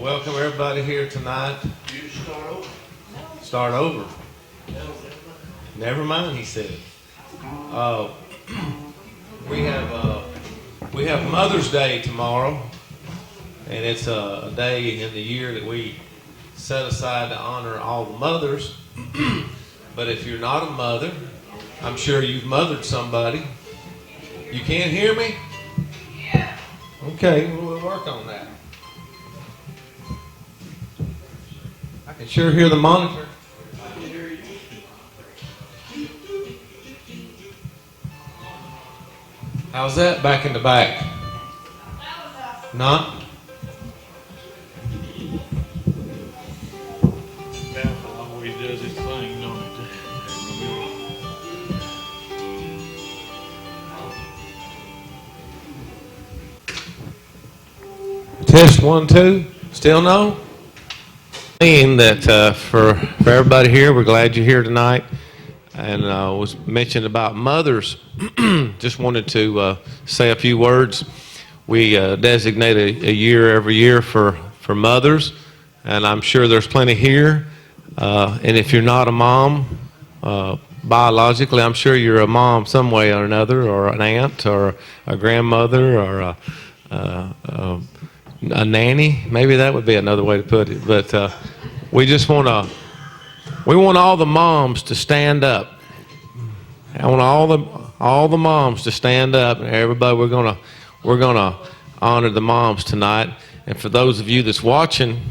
Welcome everybody here tonight. You start over. Start over. No, Never mind, he said. We have Mother's Day tomorrow, and it's a day in the year that we set aside to honor all the mothers. But if you're not a mother, I'm sure you've mothered somebody. You can't hear me? Yeah. Okay, we'll work on that. I can sure hear the monitor. I can hear you. How's that back in the back? Not? That always does his thing, don't it? Test 1, 2. Still no? Saying that for everybody here, we're glad you're here tonight. And was mentioned about mothers. Just wanted to say a few words. We designate a year every year for mothers, and I'm sure there's plenty here. And if you're not a mom, biologically, I'm sure you're a mom some way or another, or an aunt, or a grandmother, or a nanny. Maybe that would be another way to put it. But we just want all the moms to stand up. I want all the moms to stand up, and everybody, we're gonna honor the moms tonight. And for those of you that's watching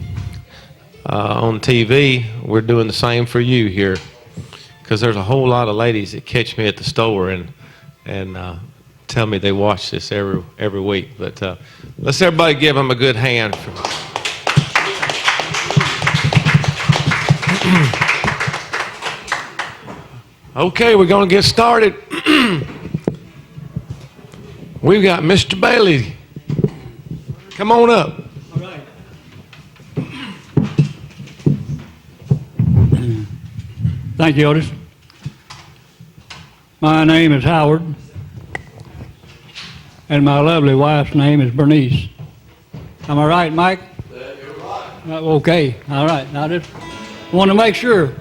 on TV, we're doing the same for you here, because there's a whole lot of ladies that catch me at the store and tell me they watch this every week. But let's everybody give them a good hand. Okay, we're going to get started. We've got Mr. Bailey. Come on up. All right. Thank you, Otis. My name is Howard, and my lovely wife's name is Bernice. Am I right, Mike? You're right. Okay, all right. Now, just want to make sure.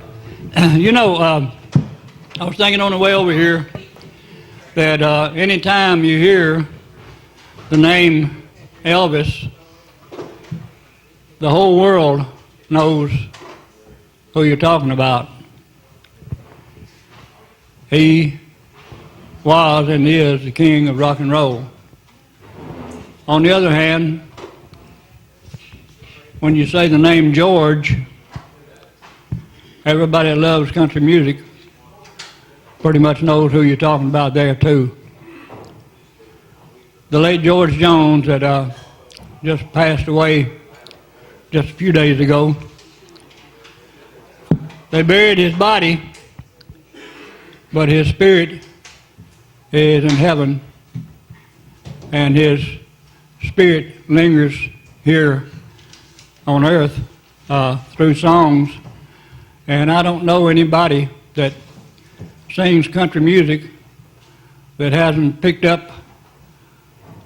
You know, I was thinking on the way over here that anytime you hear the name Elvis, the whole world knows who you're talking about. He was and is the king of rock and roll. On the other hand, when you say the name George, everybody that loves country music pretty much knows who you're talking about there too. The late George Jones that just passed away just a few days ago. They buried his body, but his spirit is in heaven, and his spirit lingers here on earth through songs. And I don't know anybody that sings country music that hasn't picked up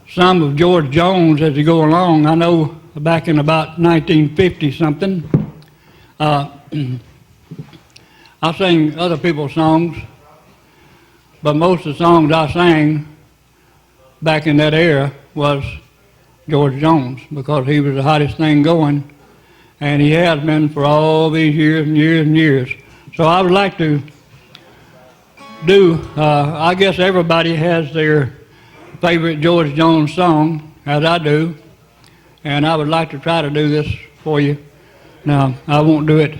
some of George Jones as they go along. I know back in about 1950 something, I sang other people's songs, but most of the songs I sang back in that era was George Jones, because he was the hottest thing going, and he has been for all these years and years and years. So I would like to I guess everybody has their favorite George Jones song, as I do, and I would like to try to do this for you. Now, I won't do it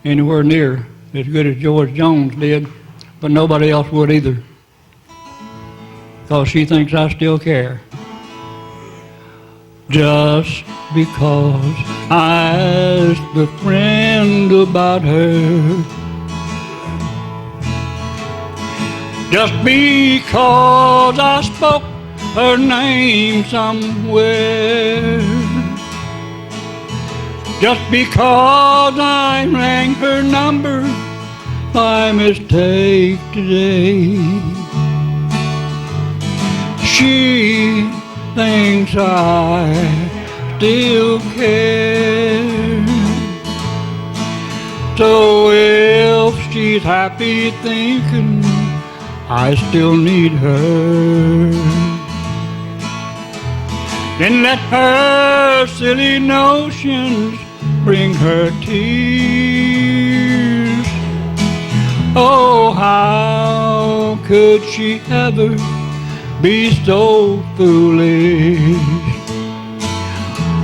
anywhere near as good as George Jones did, but nobody else would either, because she thinks I still care. Just because I asked a friend about her, just because I spoke her name somewhere, just because I rang her number by mistake today, she thinks I still care. she's happy thinking I still need her. Then let her silly notions bring her tears. Oh, how could she ever be so foolish?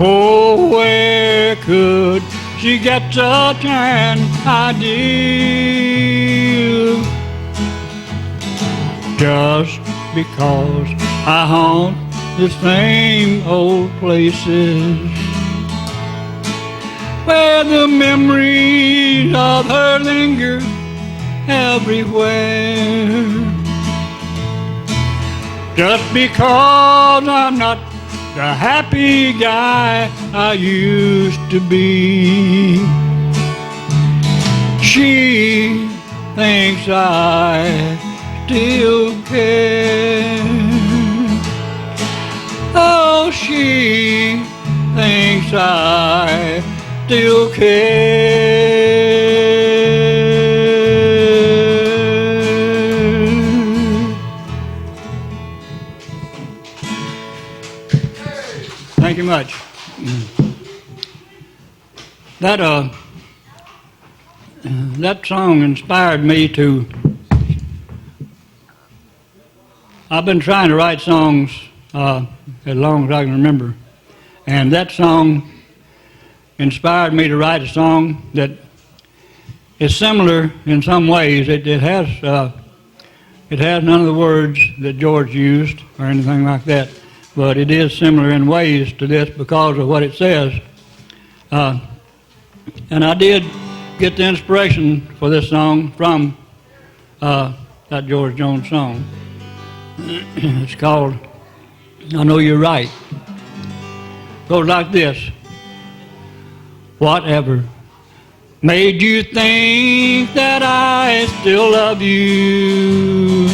Oh, where could she get such an idea? Just because I haunt the same old places where the memories of her linger everywhere. Just because I'm not the happy guy I used to be, she thinks I still care. Oh, she thinks I still care. Thank you much. That song inspired me to. I've been trying to write songs as long as I can remember, and that song inspired me to write a song that is similar in some ways. It has none of the words that George used or anything like that, but it is similar in ways to this because of what it says. And I did get the inspiration for this song from that George Jones song. It's called I Know You're Right. Goes like this. Whatever made you think that I still love you?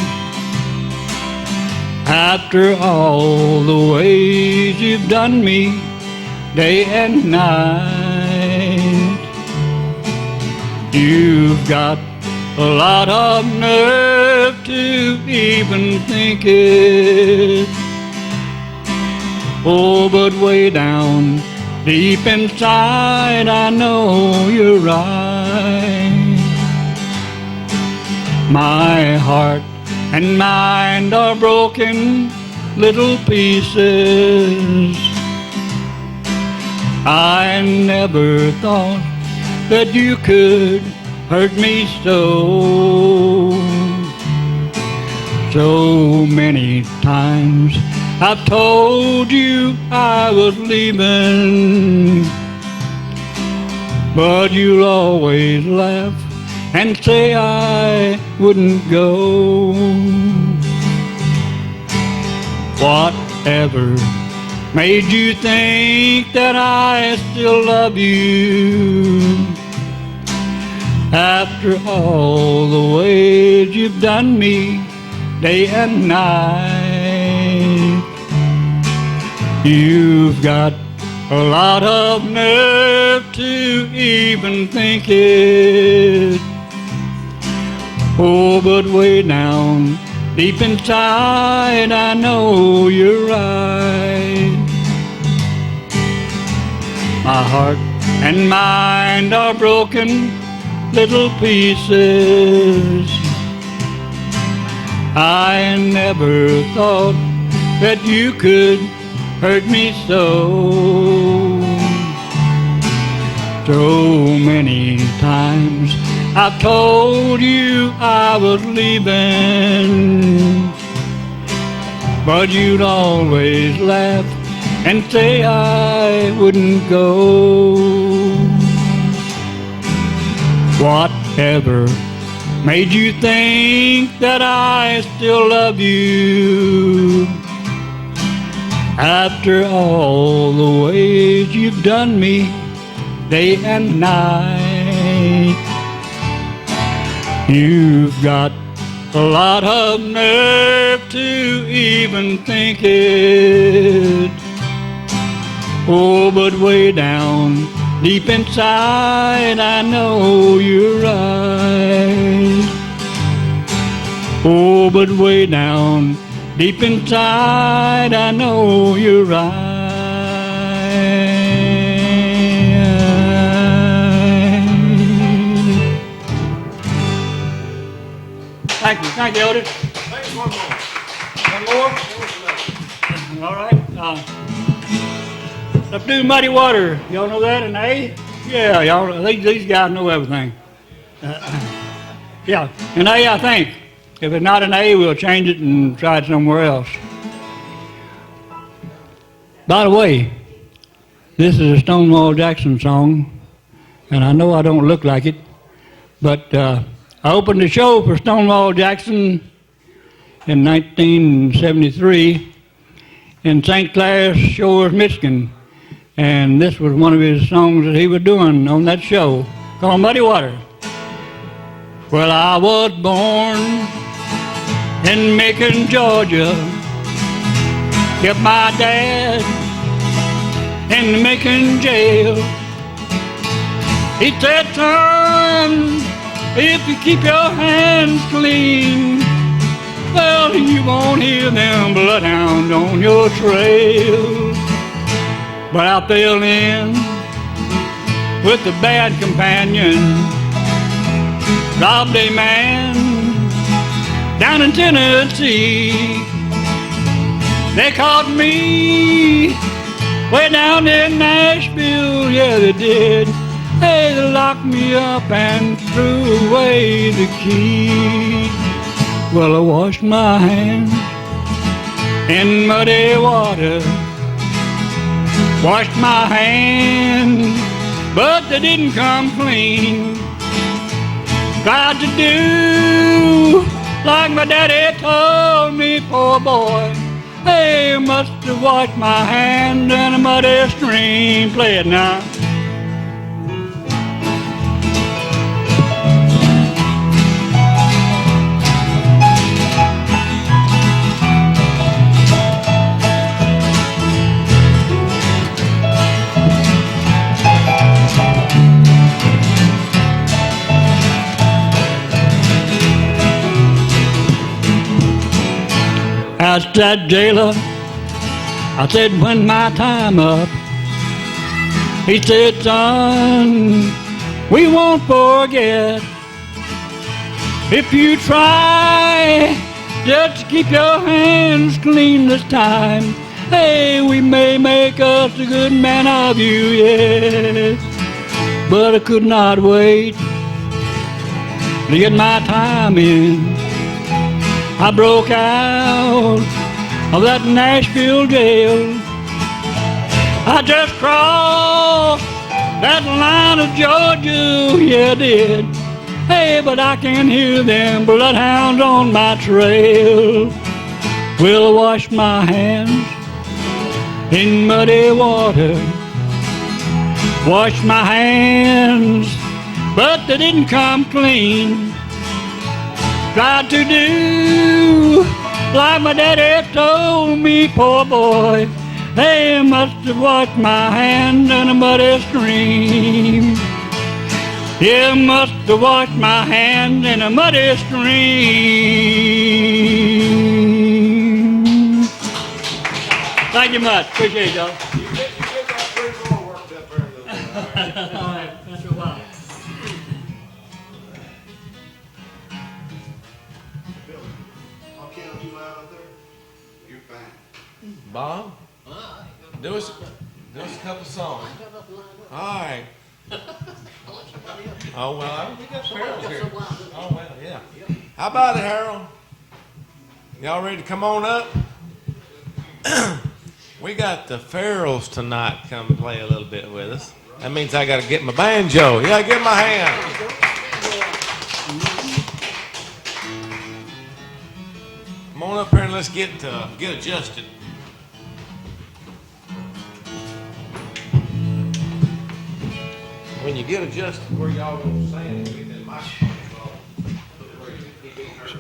After all the ways you've done me day and night, you've got a lot of nerve to even think it. Oh, but way down deep inside I know you're right. My heart and mind are broken little pieces. I never thought that you could hurt me so. So many times I've told you I was leaving, but you'll always laugh and say I wouldn't go. Whatever made you think that I still love you? After all the ways you've done me day and night, you've got a lot of nerve to even think it. Oh, but way down deep inside I know you're right. My heart and mind are broken little pieces. I never thought that you could hurt me so. So many times I've told you I was leaving, but you'd always laugh and say I wouldn't go. Whatever made you think that I still love you? After all the ways you've done me day and night, you've got a lot of nerve to even think it. Oh, but way down Deep inside, I know you're right. Oh, but way down, deep inside, I know you're right. Thank you, Otis. Thanks, one more. One more? All right. Let's do Muddy Water. Y'all know that in A? Yeah, y'all. These guys know everything. Yeah, in A, I think. If it's not in A, we'll change it and try it somewhere else. By the way, this is a Stonewall Jackson song, and I know I don't look like it, but I opened the show for Stonewall Jackson in 1973 in St. Clair Shores, Michigan. And this was one of his songs that he was doing on that show called Muddy Water. Well, I was born in Macon, Georgia. Kept my dad in the Macon jail. He said, son, if you keep your hands clean, well, you won't hear them bloodhounds on your trail. But I fell in with a bad companion, robbed a man down in Tennessee. They caught me way down in Nashville, yeah they did. Hey, they locked me up and threw away the key. Well, I washed my hands in muddy water, washed my hands, but they didn't come clean. Tried to do like my daddy told me, poor boy. Hey, must have washed my hands in a muddy stream. Play it now. Asked that jailer, I said, when my time up? He said, son, we won't forget. If you try just to keep your hands clean this time, hey, we may make us a good man of you, yes. But I could not wait to get my time in. I broke out of that Nashville jail. I just crossed that line of Georgia, yeah I did. Hey, but I can hear them bloodhounds on my trail. Well, I washed my hands in muddy water, washed my hands, but they didn't come clean. Tried to do like my daddy told me, poor boy. Hey, must have washed my hands in a muddy stream. Yeah, must have washed my hands in a muddy stream. Thank you much. Appreciate it, y'all. You get that pretty well worked up there a little bit. All right, that's a while. Bob, do us a couple songs. All right. Oh, well, we got Harold here. Oh, well, yeah. How about it, Harold? Y'all ready to come on up? We got the Farrells tonight come play a little bit with us. That means I got to get my banjo. Yeah, give my hand. Come on up here and let's get adjusted. When you get adjusted where y'all gonna stand, get that microphone involved. Where you keep getting hurt.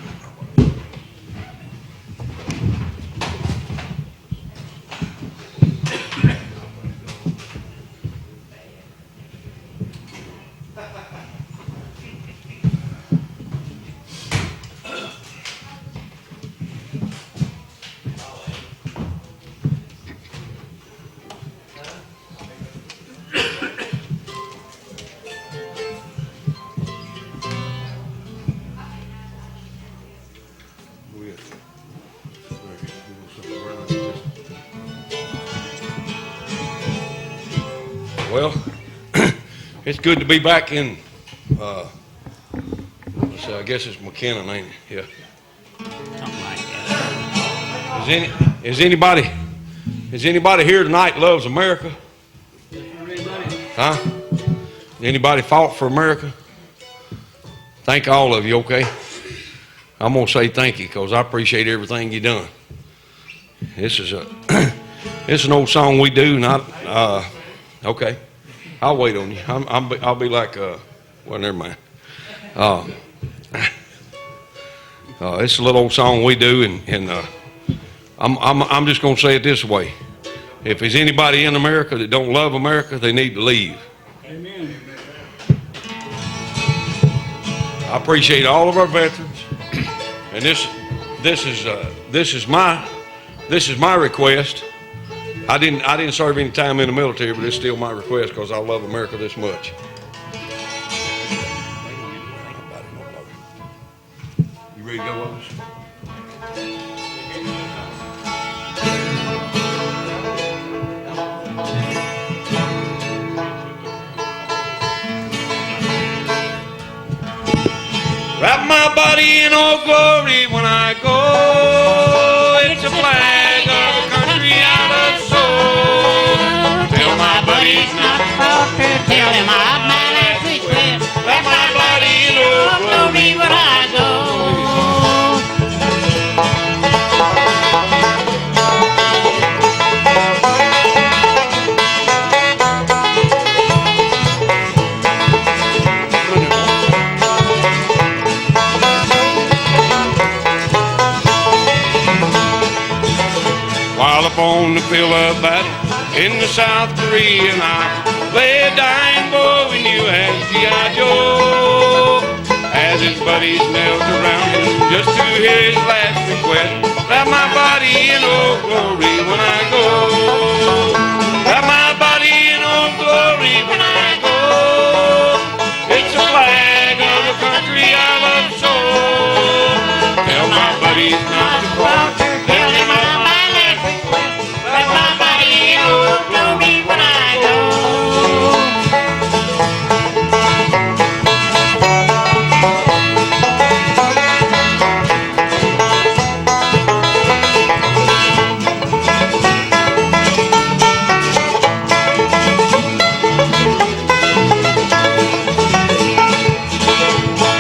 Well, it's good to be back in, let's see, I guess it's McKinnon, ain't it? Yeah. Something like that. Is anybody here tonight loves America? Huh? Anybody fought for America? Thank all of you, okay? I'm going to say thank you because I appreciate everything you done. This is an old song we do, okay. I'll wait on you. I'll be like, well, never mind. It's a little old song we do, and I'm just going to say it this way. If there's anybody in America that don't love America, they need to leave. Amen. I appreciate all of our veterans, and this is my request. I didn't serve any time in the military, but it's still my request because I love America this much. You ready to go, Otis? Wrap my body in old glory when I go. It's a flag of the country I love so. Tell my buddies not to falter. Tell him I've my last request. Wrap my body in old glory when I go. While up on the field of battle in the South Korea, and I lay a dying boy we knew as G.I. Joe. As his buddies knelt around him just to hear his last request, wrap my body in old glory when I go. Wrap my body in old glory when I go. It's a flag of the country I love so. Tell my buddies not to falter. Tell him I'm my last request. Wrap my body in old glory when I go.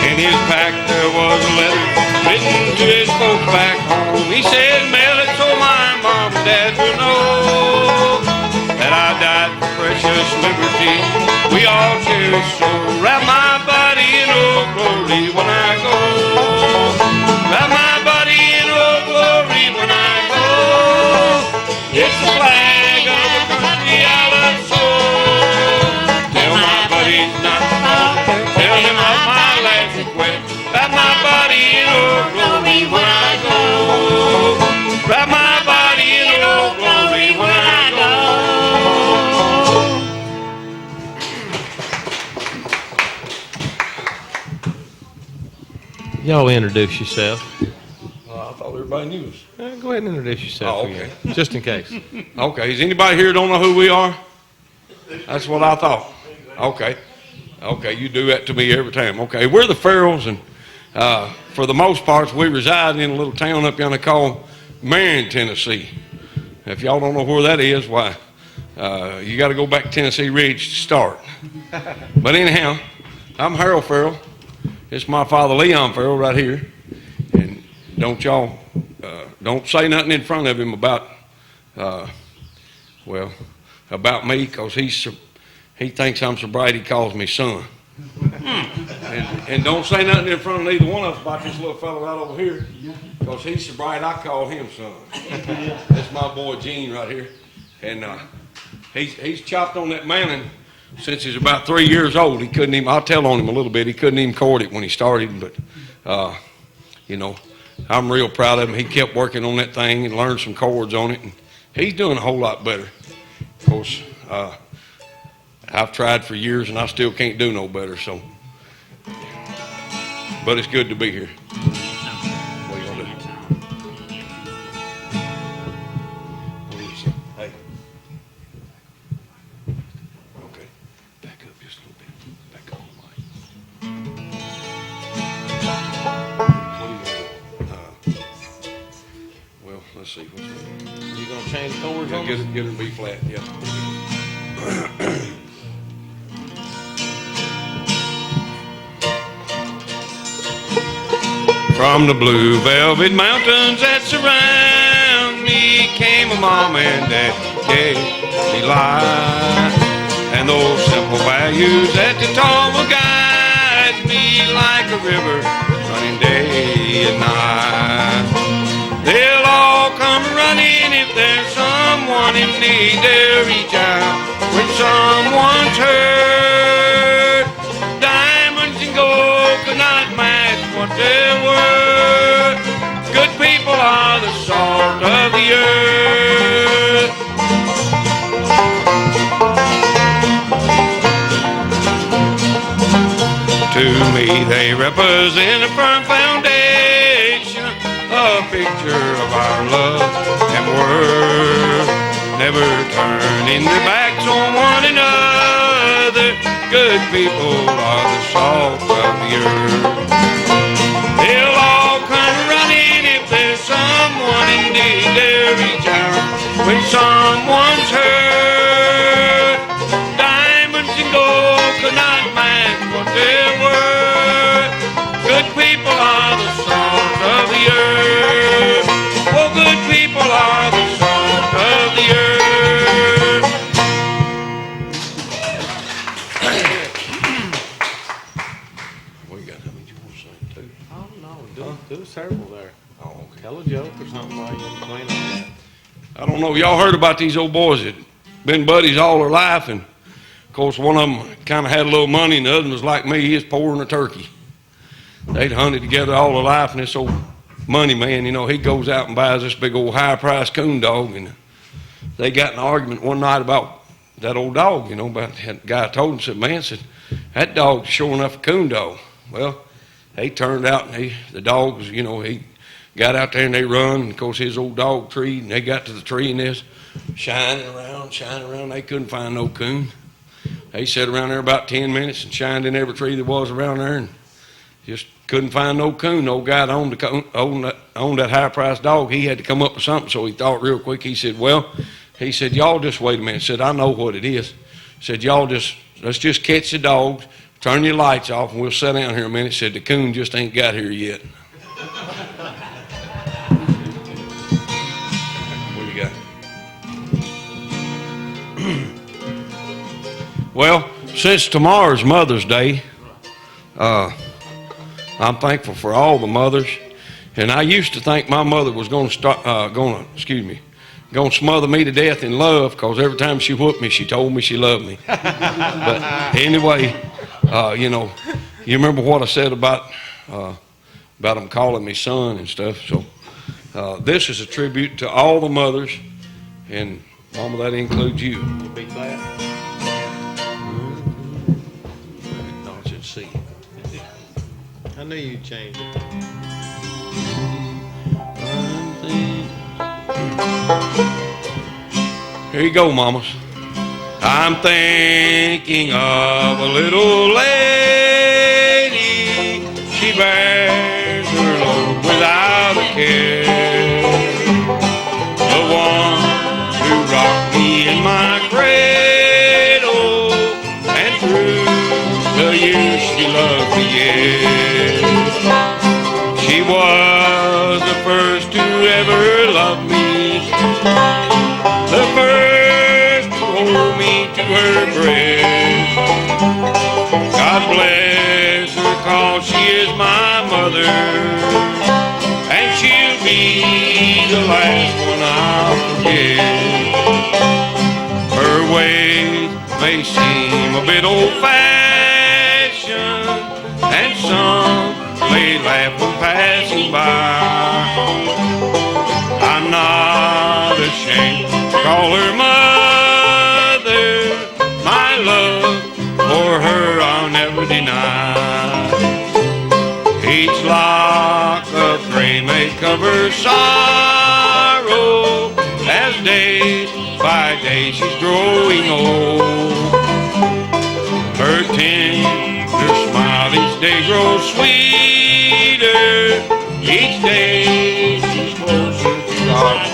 In his pack there was a letter written to his folks back home. He said, mail it so my mom and dad will know that I died for precious liberty we all cherish so. Wrap my body in old glory when I go. Wrap my body in old glory when I go. It's the flag of the country I love so. Tell my buddies not to falter. Tell him I'm my last request. Wrap my body in old glory when I go. Wrap my body in old glory when I go. Y'all introduce yourself. I thought everybody knew us. Go ahead and introduce yourself Oh, okay. again, just in case. Okay, is anybody here don't know who we are? That's what I thought. Okay. Okay, you do that to me every time. Okay, we're the Farrells, and for the most part, we reside in a little town up yonder called Marion, Tennessee. If y'all don't know where that is, why, you got to go back to Tennessee Ridge to start. But anyhow, I'm Harold Farrell. It's my father, Leon Farrell, right here. And don't y'all, don't say nothing in front of him about, about me, because he thinks I'm so bright he calls me son. And don't say nothing in front of neither one of us about this little fella right over here, because he's so bright I call him son. That's my boy Gene right here. And he's chopped on that mountain since he's about 3 years old. He couldn't even, I'll tell on him a little bit, he couldn't even chord it when he started, but you know, I'm real proud of him. He kept working on that thing and learned some chords on it, and he's doing a whole lot better. Of course, I've tried for years and I still can't do no better, so. But it's good to be here. What are you gonna do? What do you say? Hey. Okay. let's see. What's You gonna change chords yeah, on get us? it, get it in B flat, yeah. From the blue velvet mountains that surround me came a mom and dad gave me life. And those simple values that the taught will guide me like a river running day and night. They'll all come running if there's someone in need. They'll reach out when someone's hurt. Diamonds and gold could not match what they're worth. Good people are the salt of the earth. To me they represent a firm foundation, a picture of our love and worth. Never turning their backs on one another. Good people are the salt of the earth. They'll all come running if there's someone in need. They'll reach out when someone's hurt. Diamonds and gold could not match what they're worth. Good people are the salt of the earth. Oh, good people are the salt of the earth. What you got? How many you want to sing too? Oh, no, do several there. Oh, okay. Tell a joke or something while you're playing on that. I don't know. Y'all heard about these old boys that been buddies all their life, and of course one of them kind of had a little money, and the other one was like me. He was poor than a turkey. They'd hunted together all their life, and this old money man, you know, he goes out and buys this big old high-priced coon dog, and they got in an argument one night about that old dog, you know. But that guy told him, said, "Man, said that dog's sure enough a coon dog." Well, they turned out, and the dog was, you know, he got out there and they run, and of course his old dog tree, and they got to the tree and this shining around. They couldn't find no coon. They sat around there about 10 minutes and shined in every tree there was around there and just couldn't find no coon. No guy that owned that high-priced dog, he had to come up with something, so he thought real quick. He said, y'all just wait a minute. He said, I know what it is. He said, let's just catch the dogs, turn your lights off, and we'll sit down here a minute. He said, the coon just ain't got here yet. What do you got? Well, since tomorrow's Mother's Day, I'm thankful for all the mothers. And I used to think my mother was going to smother me to death in love, because every time she whooped me, she told me she loved me. But anyway, you know, you remember what I said about them calling me son and stuff. So this is a tribute to all the mothers, and Mama, that includes you. You beat that? No, it's in C. I knew you'd change it. Here you go, mamas. I'm thinking of a little lady. She bears her load without a care. The one who rocked me in my cradle, and through the years she loved me, yes. She was the first to ever love me, the first to hold me to her breast. God bless her, 'cause she is my mother, and she'll be the last one I'll forget. Her ways may seem a bit old-fashioned, and some may laugh when passing by. I'm not ashamed to call her mother. My love for her I'll never deny. Each lock of gray may cover sorrow, as day by day she's growing old. Her tender smile each day grows sweeter. Each day she's closer to God's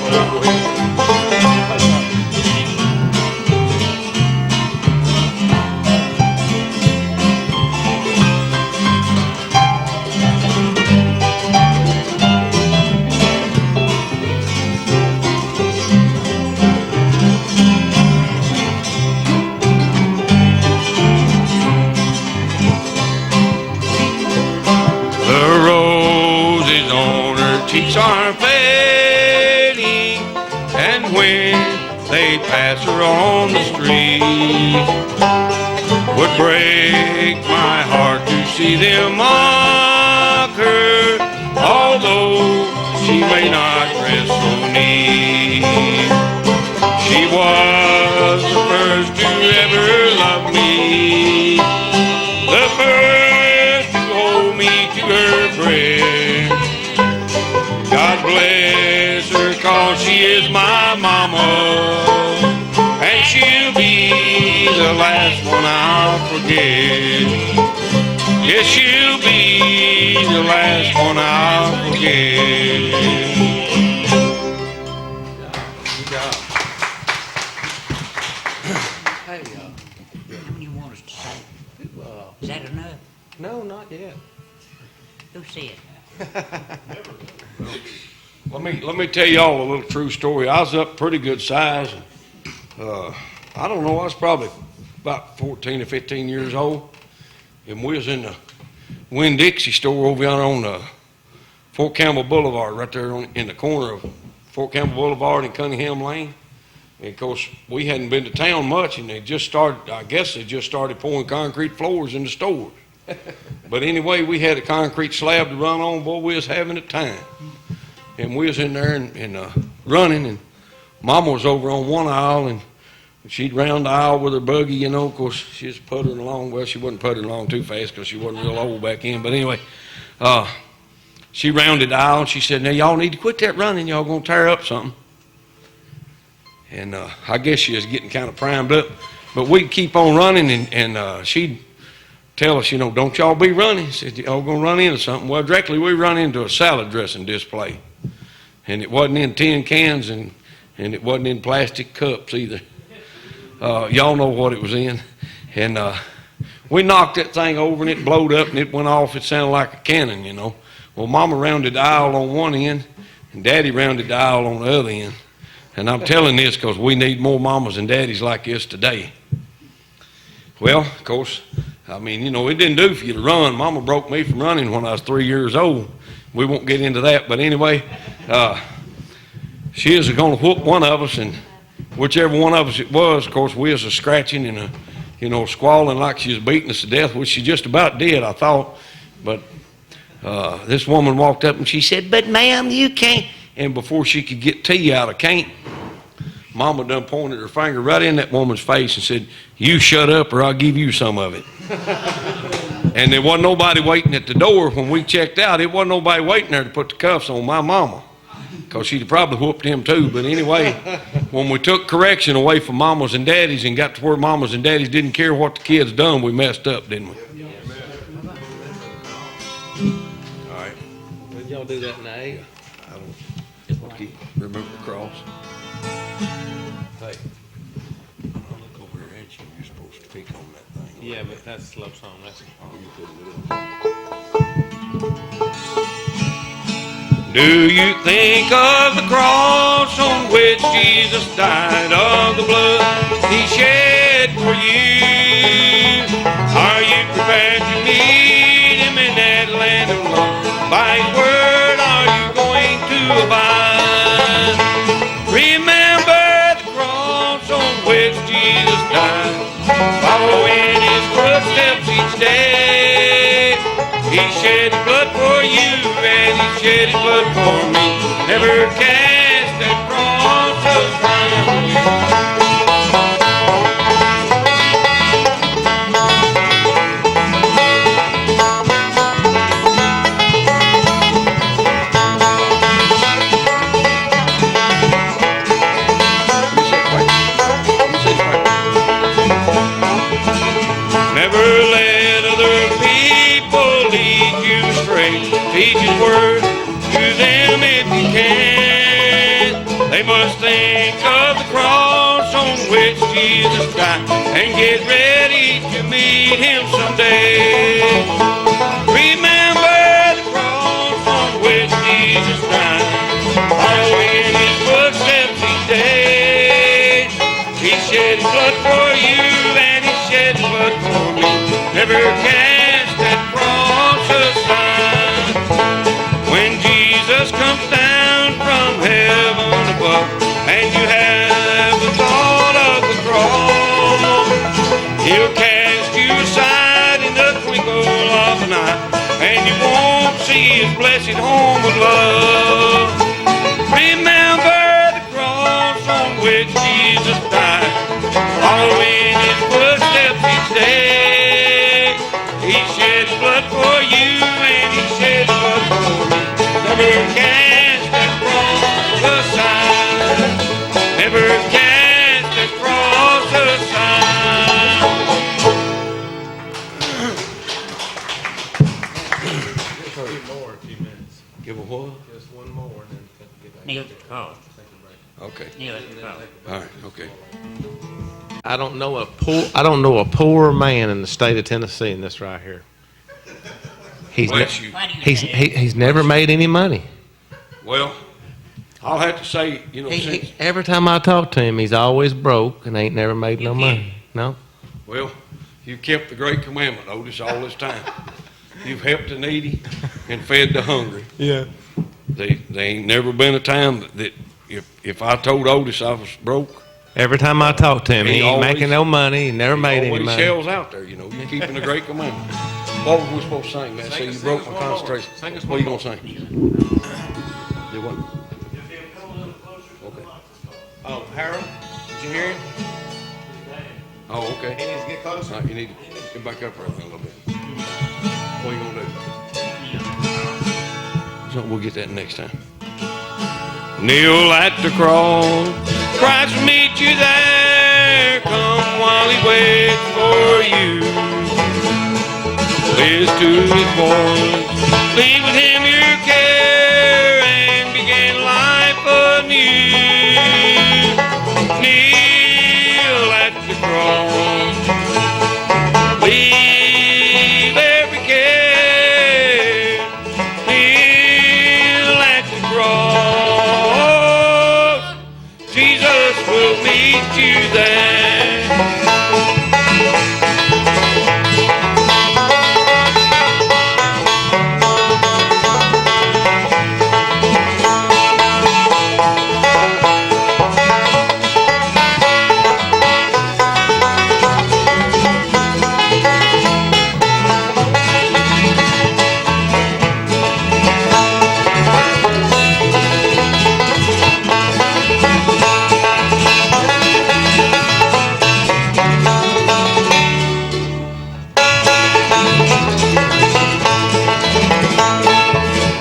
passer on the street. Would break my heart to see them mock her, although she may not dress so neat. She was the first to ever love me, the first to hold me to her breast. God bless her, 'cause she is my mama, and she'll be the last one I'll forget. Yes, she'll be the last one I'll forget. Hey, how many you want us to say? Is that enough? No, not yet. Who said? Let me tell y'all a little true story. I was up pretty good size. I don't know, I was probably about 14 or 15 years old. And we was in the Winn-Dixie store over yonder on Fort Campbell Boulevard, right there in the corner of Fort Campbell Boulevard and Cunningham Lane. And of course, we hadn't been to town much, and I guess they just started pouring concrete floors in the stores. But anyway, we had a concrete slab to run on. Boy, we was having a time. And we was in there and running, and Mama was over on one aisle, and she'd round the aisle with her buggy, you know. Of course, she was puttering along. Well, she wasn't puttering along too fast because she wasn't real old back then. But anyway, she rounded the aisle, and she said, "Now, y'all need to quit that running. Y'all going to tear up something." And I guess she was getting kind of primed up. But we'd keep on running, and she'd tell us, you know, "Don't y'all be running." She said, "Y'all going to run into something." Well, directly we run into a salad dressing display. And it wasn't in tin cans, and it wasn't in plastic cups either. Y'all know what it was in. And we knocked that thing over, and it blowed up, and it went off. It sounded like a cannon, you know. Well, Mama rounded the aisle on one end, and Daddy rounded the aisle on the other end. And I'm telling this because we need more mamas and daddies like this today. Well, of course, I mean, you know, it didn't do for you to run. Mama broke me from running when I was 3 years old. We won't get into that, but anyway, she is going to whoop one of us, and whichever one of us it was, of course, we was a scratching and squalling like she was beating us to death, which she just about did, I thought. But this woman walked up and she said, "But ma'am, you can't." And before she could get tea out of can't, Mama done pointed her finger right in that woman's face and said, "You shut up or I'll give you some of it." And there wasn't nobody waiting at the door when we checked out. It wasn't nobody waiting there to put the cuffs on my mama, because she'd probably whooped him too. But anyway, when we took correction away from mamas and daddies and got to where mamas and daddies didn't care what the kids done, we messed up, didn't we? All right. Did y'all do that in the A? I don't keep remember the cross. Hey, I'll look over here at you. You're supposed to pick on that thing. Yeah, but that's a slow song. That's Do you think of the cross on which Jesus died, of the blood he shed for you? Are you prepared to meet him in that land of love? By his word are you going to abide? Remember the cross on which Jesus died. Follow in his footsteps each day. He shed his blood for you, and he shed his blood for me. Never cast that cross aside. Never let other people lead you astray. Teach his word to them if you can. They must think of the cross on which Jesus died and get ready to meet him someday. Remember the cross on which Jesus died. Follow in his footsteps each day. He shed his blood for you, and he shed his blood for me. Never cast that cross aside. When Jesus comes down from heaven above, and you have a thought He'll cast you aside in the twinkle of an eye, and you won't see his blessed home of love. Remember the cross on which Jesus died, following his footsteps each day. He shed his blood for you, and he shed his blood for me. Never cast that cross aside. Never cast that cross aside. More, a few minutes. Give a what? Just one more, and then get back. Kneel at the cross. Okay. Kneel at the cross. All right. Okay. I don't know a poor man in the state of Tennessee than this right here. Bless you. Why do you ask? He's never made any money. Well, I'll have to say, you know, since, Every time I talk to him, he's always broke and ain't never made no money. No. well, you've kept the great commandment, Otis, all this time. You've helped the needy and fed the hungry. Yeah. They ain't never been a time that if I told Otis I was broke, Every time I talk to him, he ain't always- making no money. He never made any always money. shells out there, you know. You're keeping the great commandment. What were we supposed to sing, man? Say you broke my concentration. What are you gonna sing? Do what? Okay. Oh, Harold, did you hear him? Oh, okay. He needs to get closer. All right, you need to get back up there a little bit. What are you gonna do? So we'll get that next time. Kneel at the cross, Christ will meet you there. Come while he waits for you. Listen to his voice, leave with him your care, and begin life anew. Kneel at the cross, leave every care. Kneel at the cross, Jesus will meet you there.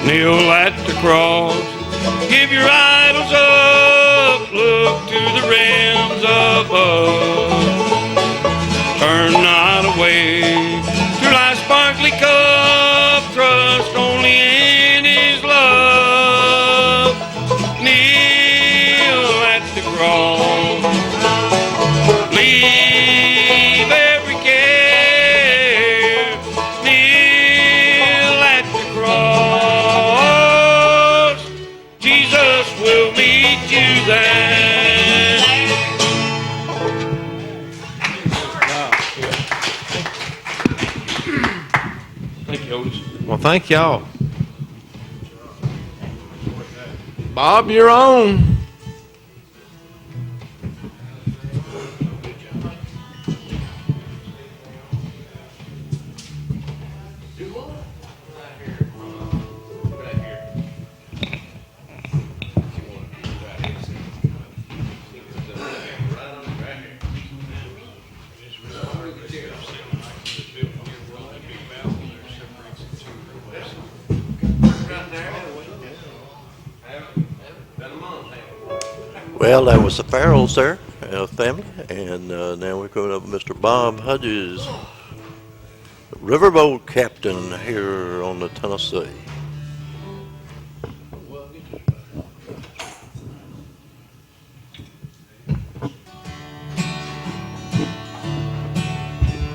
Kneel at the cross, give your idols up, look to the realms above. Turn not away to life's sparkly cup, trust only in his love. Kneel at the cross, leave every care. Kneel at the cross, Jesus will meet you there. Thank you, Otis. Well, thank y'all. Bob, you're on. Well, that was the Farrells there, family, and now we're going up with Mr. Bob Hudges, riverboat captain here on the Tennessee.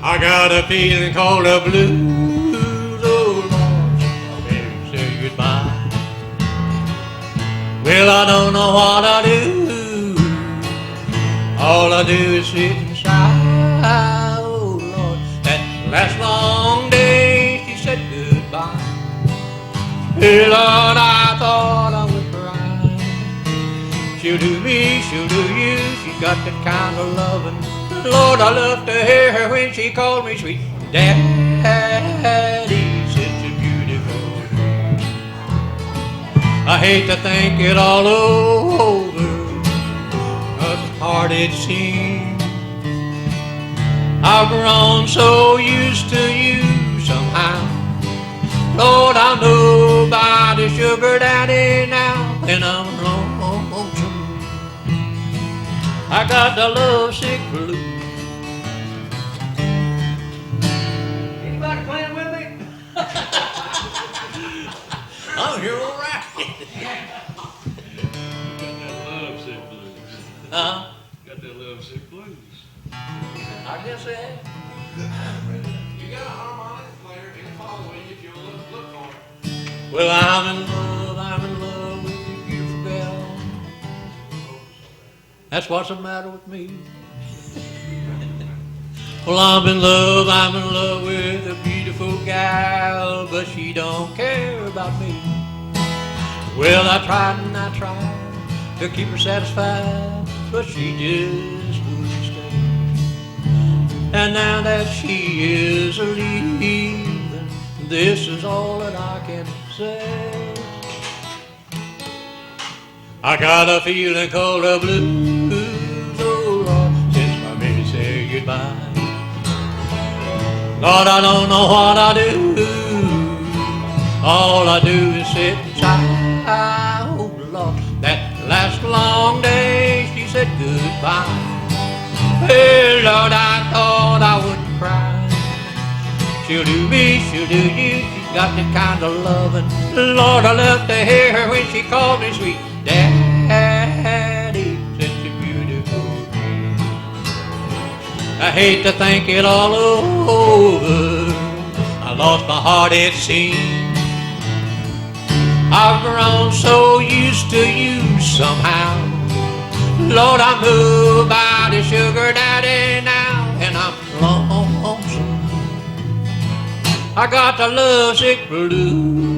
I got a feeling called the blues, oh Lord, I better say goodbye. Well, I don't know what I do. All I do is sit and sigh. Oh Lord, that last long day she said goodbye. Hey Lord, I thought I would cry. She'll do me, she'll do you. She's got that kind of loving. Lord, I love to hear her when she called me sweet daddy. Such a beautiful dream. I hate to think it all over, as hard it seems. I've grown so used to you somehow. Lord, I'm nobody's sugar daddy now, and I'm lonesome. I got the lovesick blues. Anybody playing with me? I'm here all right. Got that love sick blues. Huh? Got that love sick blues. I guess they have. You got a harmonica player in the hallway if you'll look for it. Well, I'm in love with you, beautiful gal. That's what's the matter with me. Well, I'm in love with a beautiful gal, but she don't care about me. Well, I tried and I tried to keep her satisfied, but she just wouldn't stay. And now that she is leaving, this is all that I can say. I got a feeling called the blues, oh Lord, since my baby said goodbye. Lord, I don't know what I do. All I do is sit and sigh. Oh Lord, that last long day she said goodbye. Hey Lord, I thought I wouldn't cry. She'll do me, she'll do you. She's got the kind of loving. Lord, I love to hear her when she called me sweet daddy. Such a beautiful dream. I hate to think it all over. I lost my heart, it seems. I've grown so used to you somehow. Lord, I'm nobody's sugar daddy now, and I'm lonesome. I got the lovesick blues.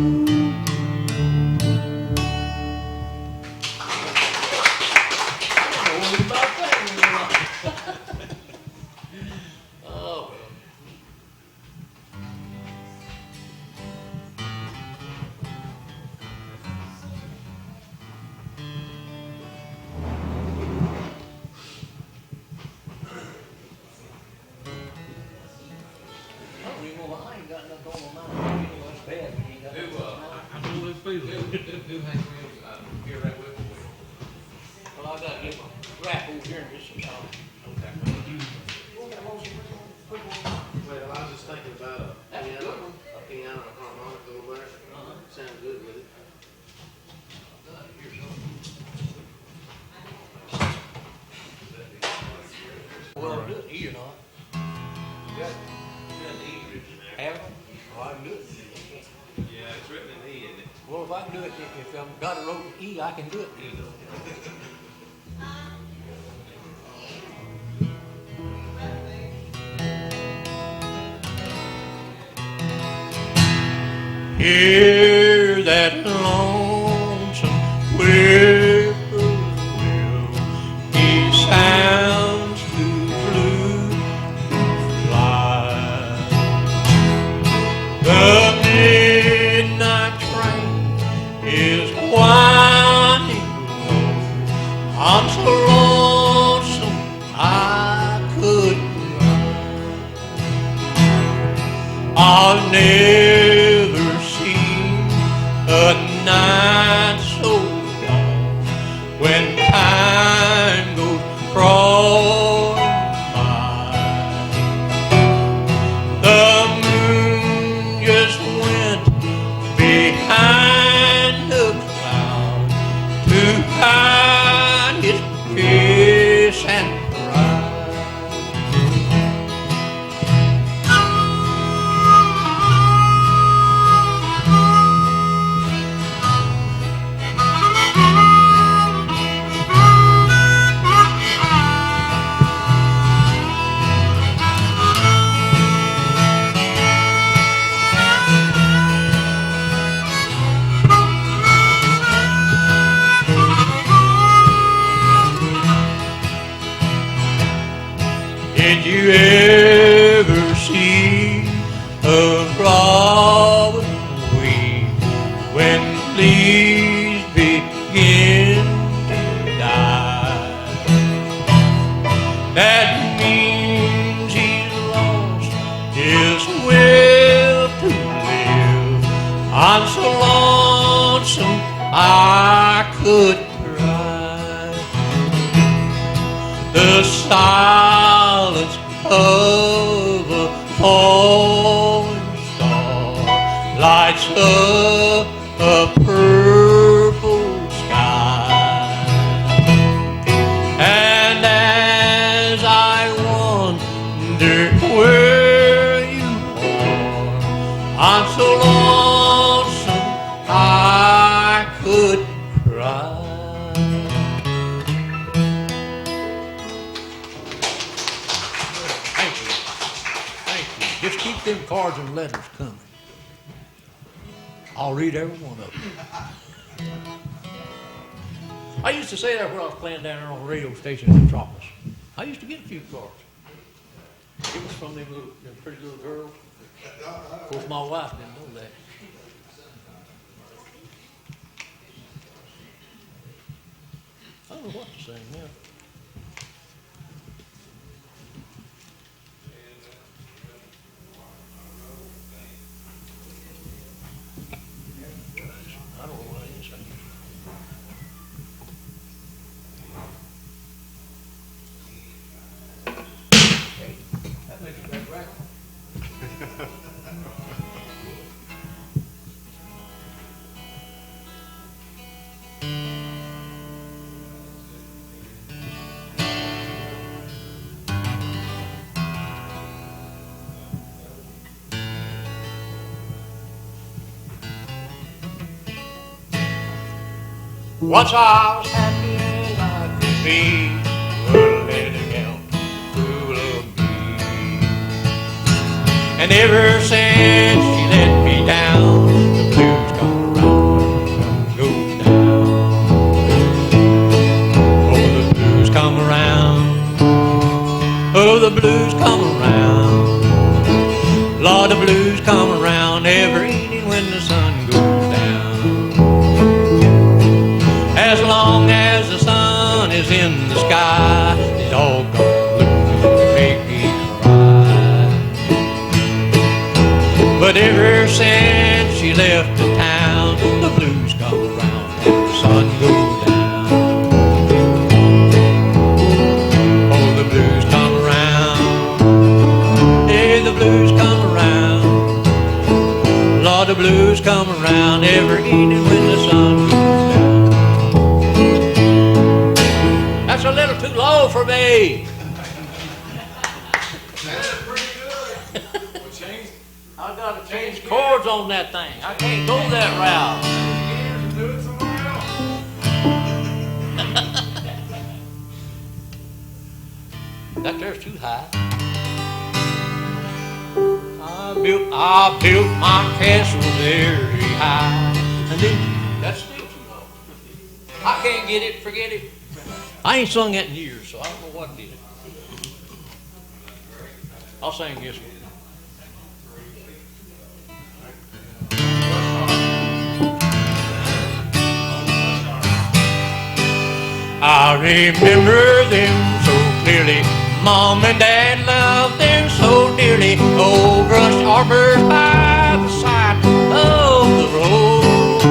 Oh, I ain't got nothing on my mind. It's bad when you ain't got nothing on my mind. I know that feeling. Who hangs here right with me? Well, I gotta get my rap over here and get some time. Okay. Well, I was just thinking about a piano and a harmonica over there. Sound good with it. Well, I'm good. You know. Got an E written there. Have it? Oh, I can do it. Yeah, it's written in E, isn't it? Well, if I can do it, if I've got it wrote in E, I can do it. Hear that lonesome whippoorwill. He sounds too blue to fly. The midnight train is winding low. I'm so lonesome I couldn't run. I'll never see a night so long when time goes crawling by. The moon just went behind the cloud to hide his face and cry. a purple sky. And as I wonder where you are, I'm so lonesome I could cry. Thank you. Thank you. Just keep them cards and letters coming. I'll read every one of them. I used to say that when I was playing down there on the radio station in Metropolis. I used to get a few cards. It was from them pretty little girls. Of course, my wife didn't know that. I don't know what to say now. I don't know what I didn't say. That makes a great record. Once I was happy as I could be, well, letting out full of me. And ever since she let me down, the blues come around, goes down. Oh, the blues come around. Oh, the blues come around. Lord, the blues come around every evening when the sun goes down. As long as the sun is in the sky, the doggone blues make me cry. But ever since she left the town, the blues come around and the sun goes down. Oh, the blues come around. Hey, the blues come around. Lord, the blues come around every evening when the sun goes down. That's a little too low for me. That's pretty good. We'll change. I gotta change chords on that thing. I can't go that route. Gears and do it somewhere else. That there's too high. I built my castle very high. And then that's still too low. I can't get it, forget it. I ain't sung that in years, so I don't know what did it. I'll sing this one. I remember them so clearly. Mom and Dad loved them so dearly. Old brush arbors by the side of the road,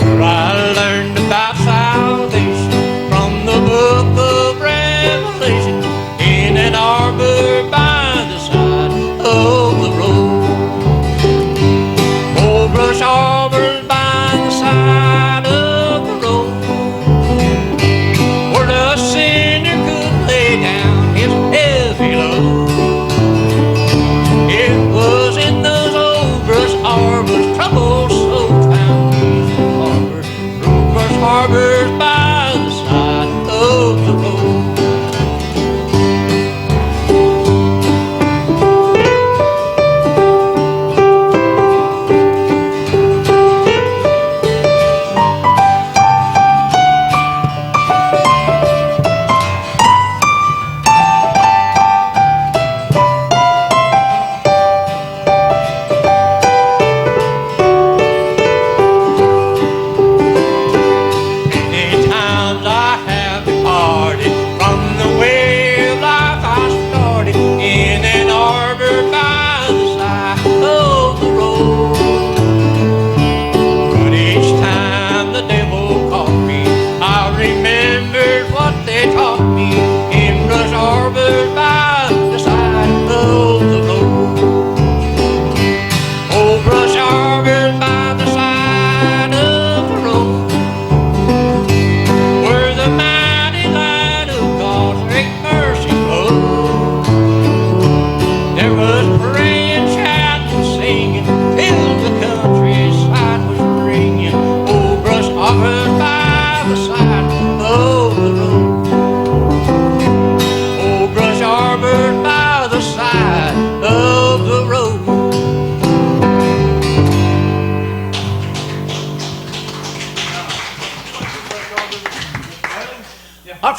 where I learned about salvation from the book of Revelation, in an arbor by the side of the road. Old brush arbors by the side of the road, where the sinner could lay down his heavy load.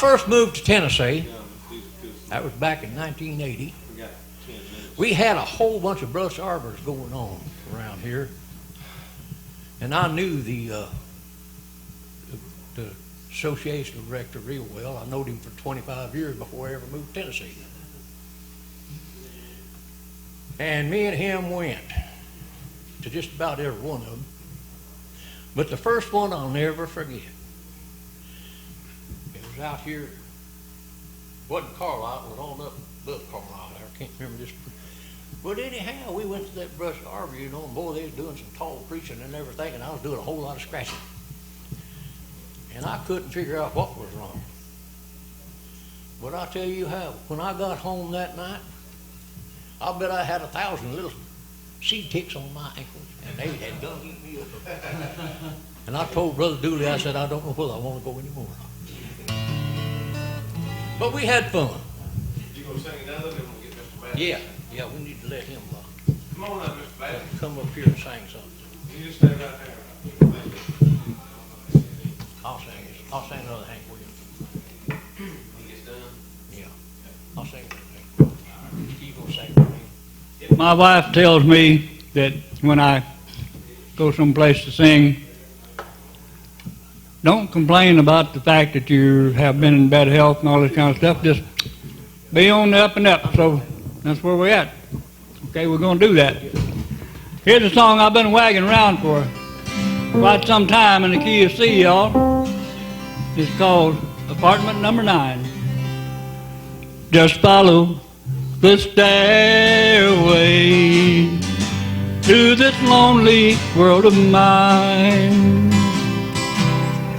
first moved to Tennessee, that was back in 1980, we had a whole bunch of brush arbors going on around here. And I knew the association director real well. I knowed him for 25 years before I ever moved to Tennessee. And me and him went to just about every one of them. But the first one I'll never forget. It was out here. It wasn't Carlisle, it was on up above Carlisle there. I can't remember this. But anyhow, we went to that brush arbor, you know, and boy, they was doing some tall preaching and everything, and I was doing a whole lot of scratching. And I couldn't figure out what was wrong. But I tell you how, when I got home that night, I bet I had 1,000 little seed ticks on my ankles, and they had done eat me up. And I told Brother Dooley, I said, I don't know whether I want to go anymore. But we had fun. You gonna sing another, then we'll get Mr. Madden? Yeah, we need to let him Come on now, Mr. Madden. come up here and sing something. You just stay right there. I'll sing another Hank Williams. He gets done. Yeah, I'll sing another Hank. You gonna sing for me? My wife tells me that when I go someplace to sing, don't complain about the fact that you have been in bad health and all this kind of stuff. Just be on the up and up. So that's where we're at. Okay, we're going to do that. Here's a song I've been wagging around for quite some time in the key of C, y'all. It's called Apartment Number 9. Just follow the stairway to this lonely world of mine,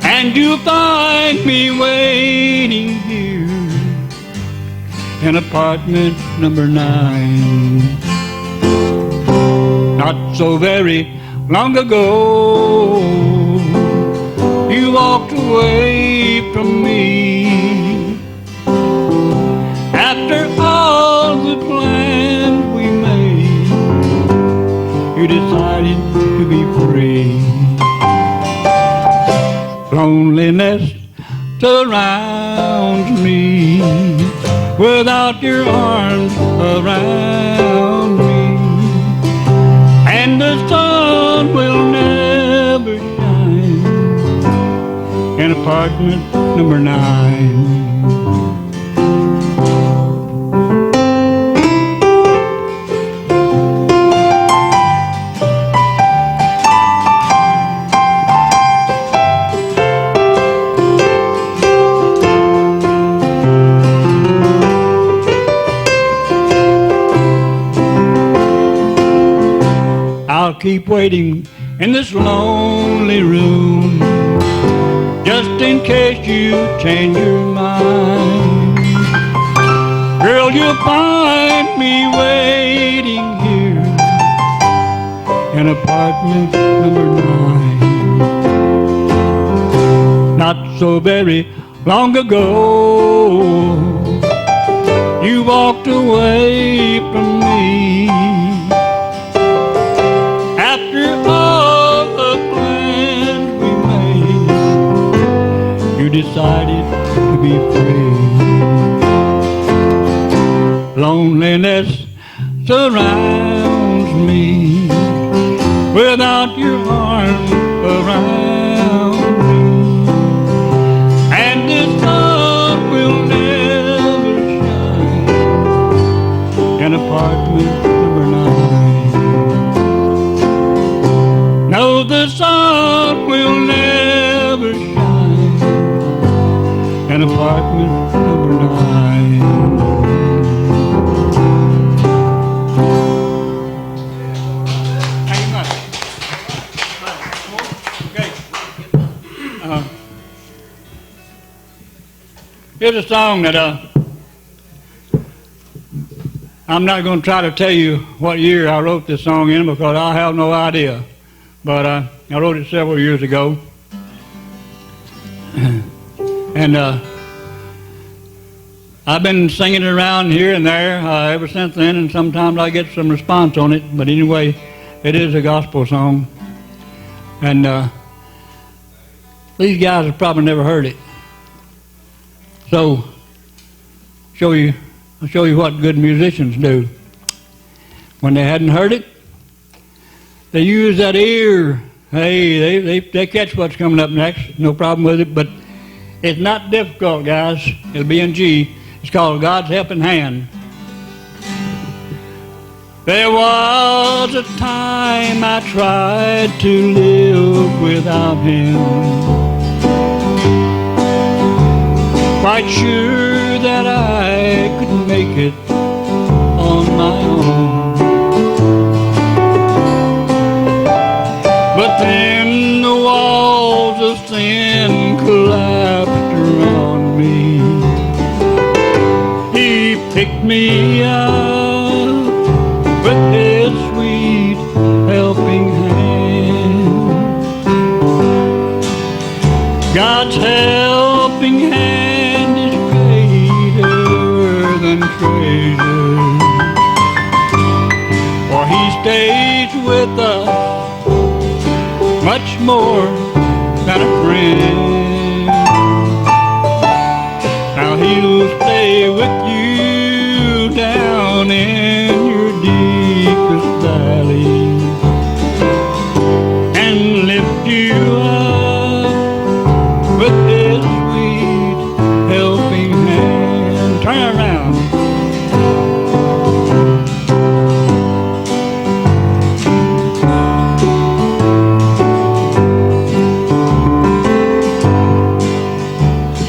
and you'll find me waiting here in apartment number 9. Not so very long ago, you walked away from me. After all the plans we made, you decided to be free. Loneliness surrounds me without your arms around me, and the sun will never shine in apartment number 9. I'll keep waiting in this lonely room, just in case you change your mind. Girl, you'll find me waiting here in apartment number 9. Not so very long ago, you walked away from me. After all the plans we made, you decided to be free. Loneliness surrounds me without your arms around me, and the sun will never shine in apartment number 9. No, the sun will never shine in apartment number 9. Thank you much. Okay. Here's a song that I'm not going to try to tell you what year I wrote this song in, because I have no idea. But I wrote it several years ago. And I've been singing it around here and there ever since then, and sometimes I get some response on it. But anyway, it is a gospel song. And these guys have probably never heard it. So, I'll show you what good musicians do. When they hadn't heard it, they use that ear. Hey, they catch what's coming up next. No problem with it, but it's not difficult, guys. It'll be in G. It's called God's Helping Hand. There was a time I tried to live without him, quite sure that I could make it on my own. But then the walls of sin collapsed around me. He picked me up with his sweet helping hand. God's helping hand is greater than treasure, for he stays with us much more than a friend. Now he'll stay with you down in your deepest valley and lift you up with his sweet helping hand. Turn around.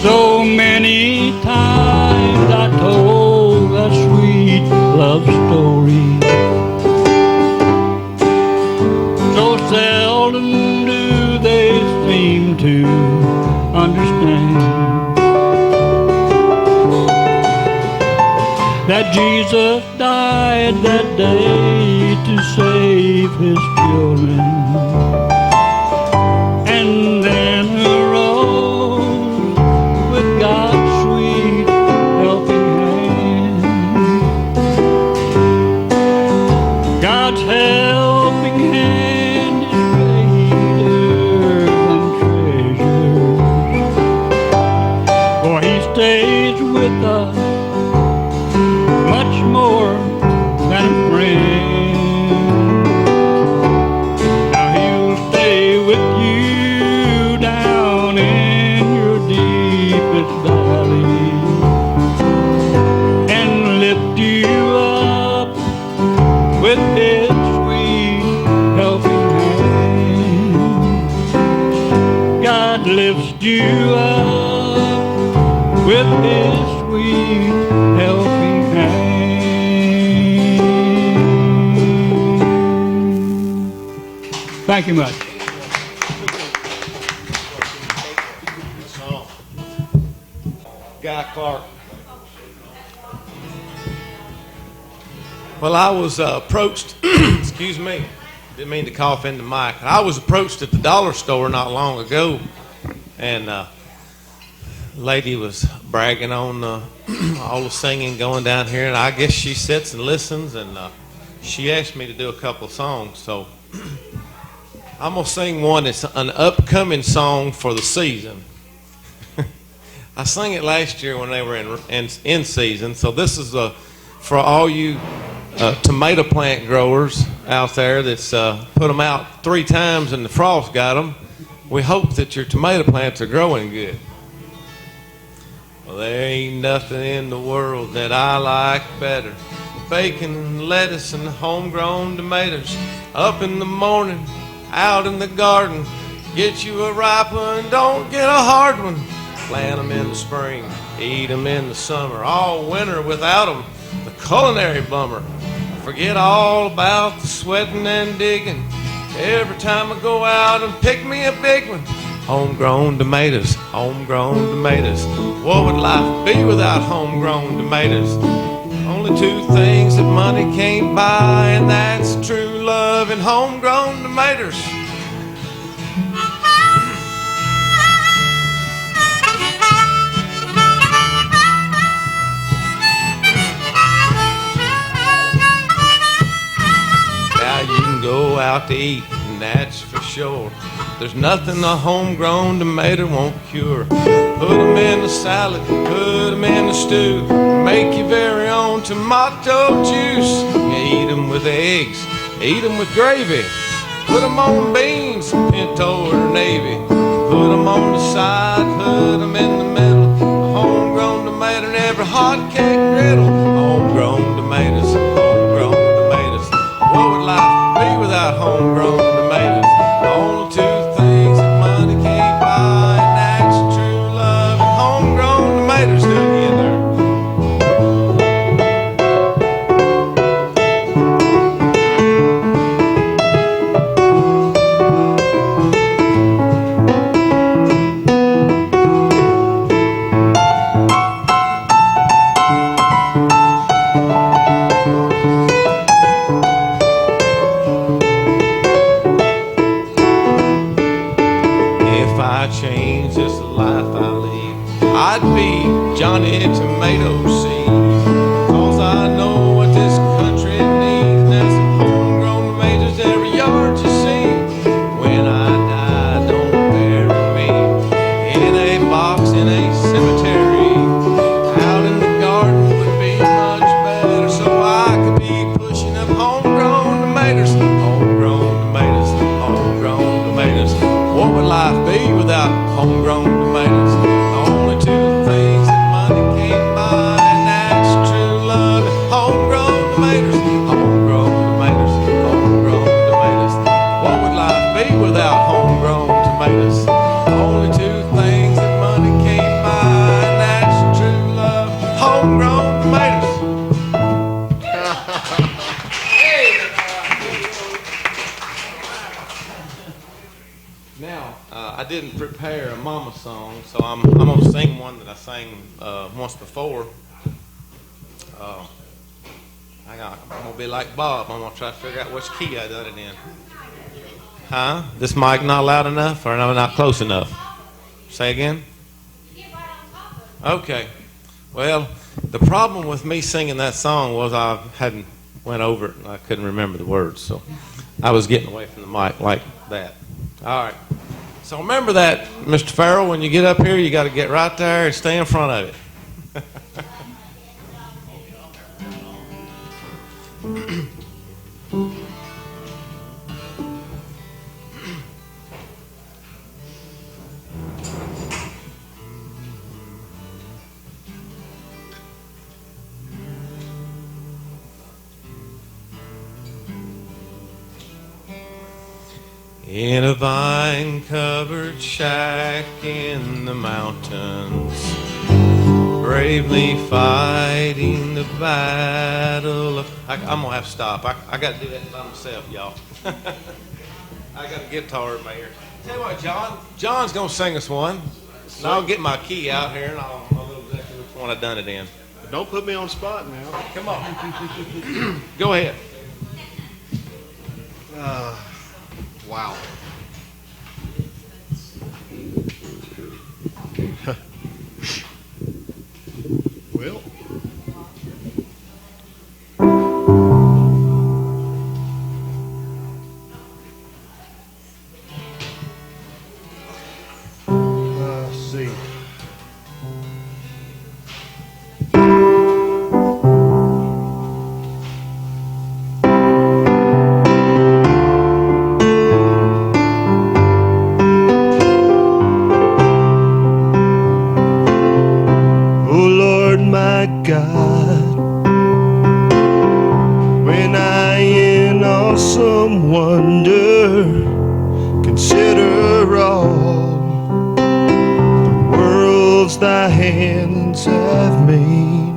So many times I told that sweet love story, so seldom do they seem to understand that Jesus died that day to save his children, and then arose with God's sweet helping hand. God's helping hand is greater than treasures, for he stays with us much more than a friend. Now he'll stay with you down in your deepest valley and lift you up with his sweet helping hand. God lifts you up with his sweet helping hand. Thank you much. Guy Clark. Well, I was approached, excuse me, didn't mean to cough in the mic. I was approached at the dollar store not long ago, and a lady was bragging on all the singing going down here, and I guess she sits and listens, and she asked me to do a couple of songs, so I'm going to sing one. It's an upcoming song for the season. I sang it last year when they were in season, so this is for all you tomato plant growers out there that's put them out 3 times and the frost got them. We hope that your tomato plants are growing good. Well, there ain't nothing in the world that I like better. Bacon and lettuce and homegrown tomatoes. Up in the morning, out in the garden. Get you a ripe one, don't get a hard one. Plant them in the spring, eat them in the summer. All winter without them, the culinary bummer. Forget all about the sweating and digging. Every time I go out and pick me a big one. Homegrown tomatoes, homegrown tomatoes. What would life be without homegrown tomatoes? Only 2 things that money can't buy, and that's true love and homegrown tomatoes. Now you can go out to eat and that's for sure. There's nothing a homegrown tomato won't cure. Put 'em in the salad, put 'em in the stew. Make your very own tomato juice. You eat 'em with eggs, eat 'em with gravy. Put 'em on beans, pinto or navy. Put 'em on the side, put 'em in the middle. A homegrown tomato in every hot cake griddle. Homegrown tomatoes, homegrown tomatoes. What would life be without homegrown tomatoes? The only two things that money can't buy, and that's true love and homegrown tomatoes. Do it again there. If I change this life I lead, I'd be Johnny Tomato Seed. 'Cause I know what this country needs, and there's some homegrown tomatoes every yard you see. When I die, don't bury me in a box in a cemetery. Out in the garden would be much better, so I could be pushing up homegrown tomatoes. Homegrown tomatoes, homegrown tomatoes. What would life be without homegrown tomatoes? The only two things that money can't buy, and that's true love and homegrown tomatoes. Homegrown tomatoes, homegrown tomatoes. What would life be without homegrown tomatoes? The only two things that money can't buy, and that's true love, homegrown tomatoes. Now, I didn't prepare a mama song, so I'm going to sing one that I sang once before. I'm going to be like Bob. I'm going to try to figure out which key I done it in. Huh? This mic not loud enough or not close enough? Say again? Okay. Well, the problem with me singing that song was I hadn't went over it and I couldn't remember the words, so I was getting away from the mic like that. All right. So remember that, Mr. Farrell, when you get up here, you got to get right there and stay in front of it. In a vine-covered shack in the mountains, bravely fighting the battle of... I'm going to have to stop. I got to do that by myself, y'all. I got a guitar in my ear. Tell you what, John's going to sing us one. And I'll get my key out here, and I'll know exactly which one I done it in. Don't put me on the spot now. Come on. Go ahead. Wow. Well. Let's see. God, when I in awesome wonder consider all the worlds thy hands have made,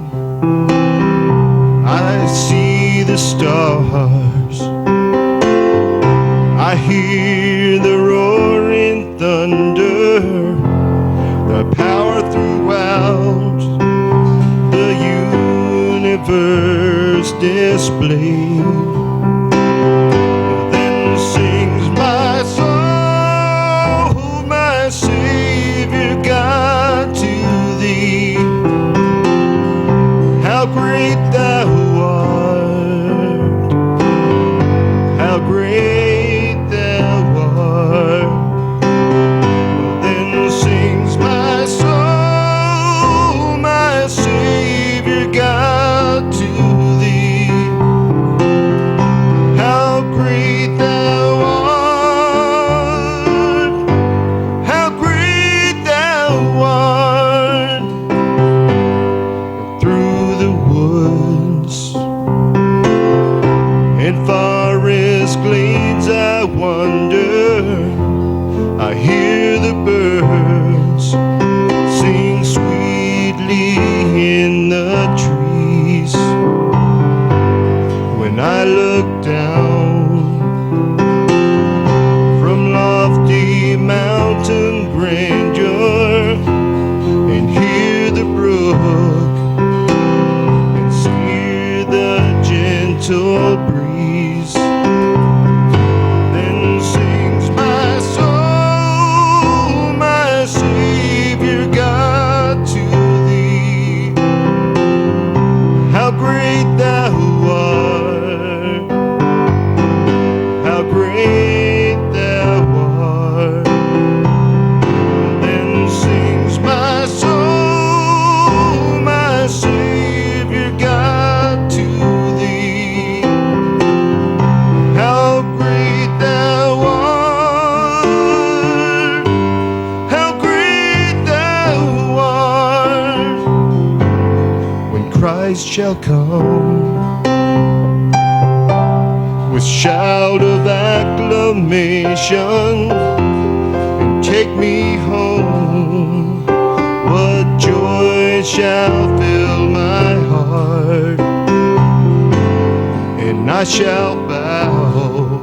I see the stars, I hear the roaring thunder, the power throughout universe displayed. Then sings my soul, my Savior God, to thee. How great thou art, how great thou Everglades I wander, I hear the birds sing sweetly in the trees. When I look down from lofty mountain grandeur and hear the brook and hear the gentle breeze, then sings my soul, my Savior God, to thee. How great thou art, how great thou art. Then sings my soul, my Savior God, to thee. How great thou art, how great thou art. When Christ shall come with shout of acclamation and take me home, what joy shall fill my heart, and I shall bow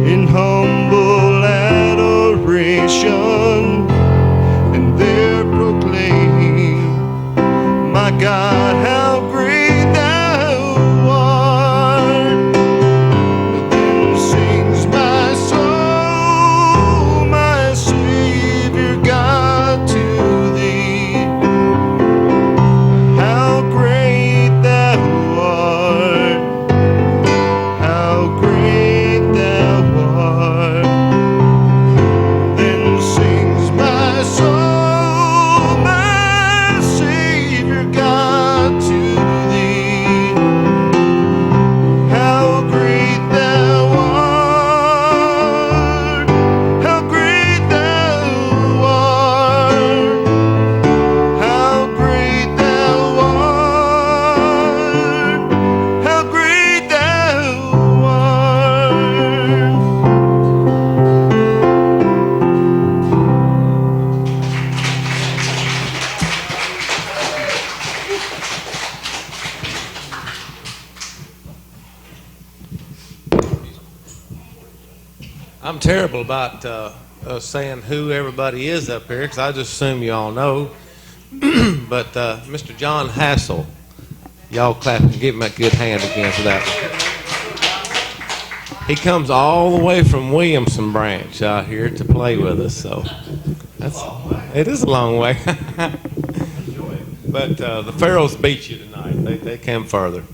in humble adoration and there proclaim, my God, how great thou art. Then sings my soul, my Savior God, to thee. How great thou art, how great thou art. Then sings my soul, my Savior God, to thee. How great thou art, how great thou art, how great thou art, how great thou art. I'm terrible about saying who everybody is up here because I just assume you all know. But Mr. John Hassel, y'all clap and give him a good hand again for that. He comes all the way from Williamson Branch out here to play with us, so it is a long way. But the Pharaohs beat you tonight. They came further.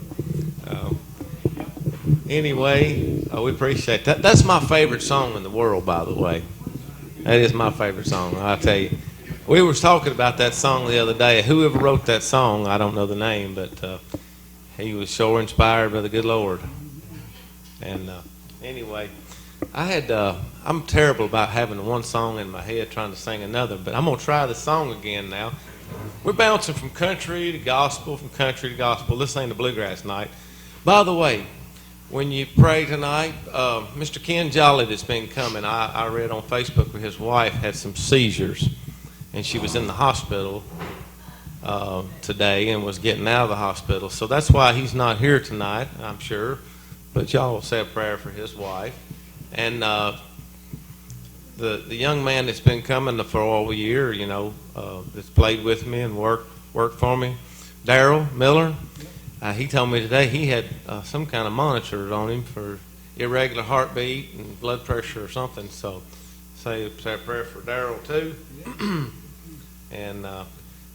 Anyway, we appreciate that. That's my favorite song in the world, by the way. That is my favorite song. I'll tell you. We were talking about that song the other day. Whoever wrote that song, I don't know the name, but he was sure inspired by the good Lord. And anyway, I'm terrible about having one song in my head trying to sing another, but I'm going to try the song again now. We're bouncing from country to gospel, from country to gospel. This ain't a bluegrass night. By the way, when you pray tonight, Mr. Ken Jolly that's been coming, I read on Facebook where his wife had some seizures, and she was in the hospital today and was getting out of the hospital. So that's why he's not here tonight, I'm sure. But y'all will say a prayer for his wife. And the young man that's been coming for all year, you know, that's played with me and worked for me, Daryl Miller. He told me today he had some kind of monitor on him for irregular heartbeat and blood pressure or something. So say a prayer for Daryl too. And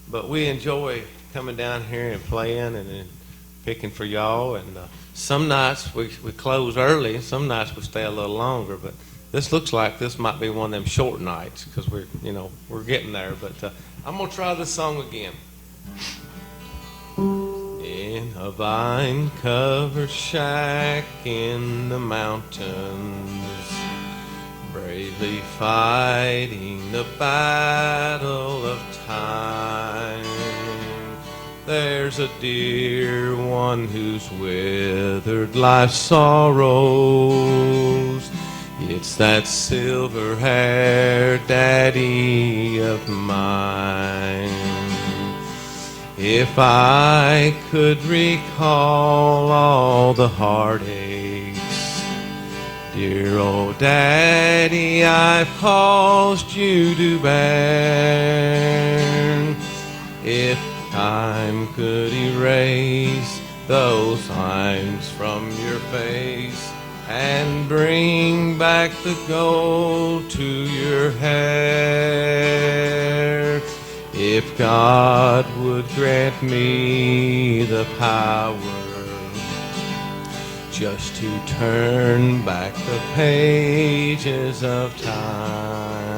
but we enjoy coming down here and playing and picking for y'all. And some nights we close early, and some nights we stay a little longer. But this looks like this might be one of them short nights because we're getting there. But I'm gonna try this song again. In a vine-covered shack in the mountains, bravely fighting the battle of time, there's a dear one who's withered life's sorrows. It's that silver-haired daddy of mine. If I could recall all the heartaches, dear old daddy, I've caused you to bear. If time could erase those lines from your face and bring back the gold to your hair, if God would grant me the power just to turn back the pages of time,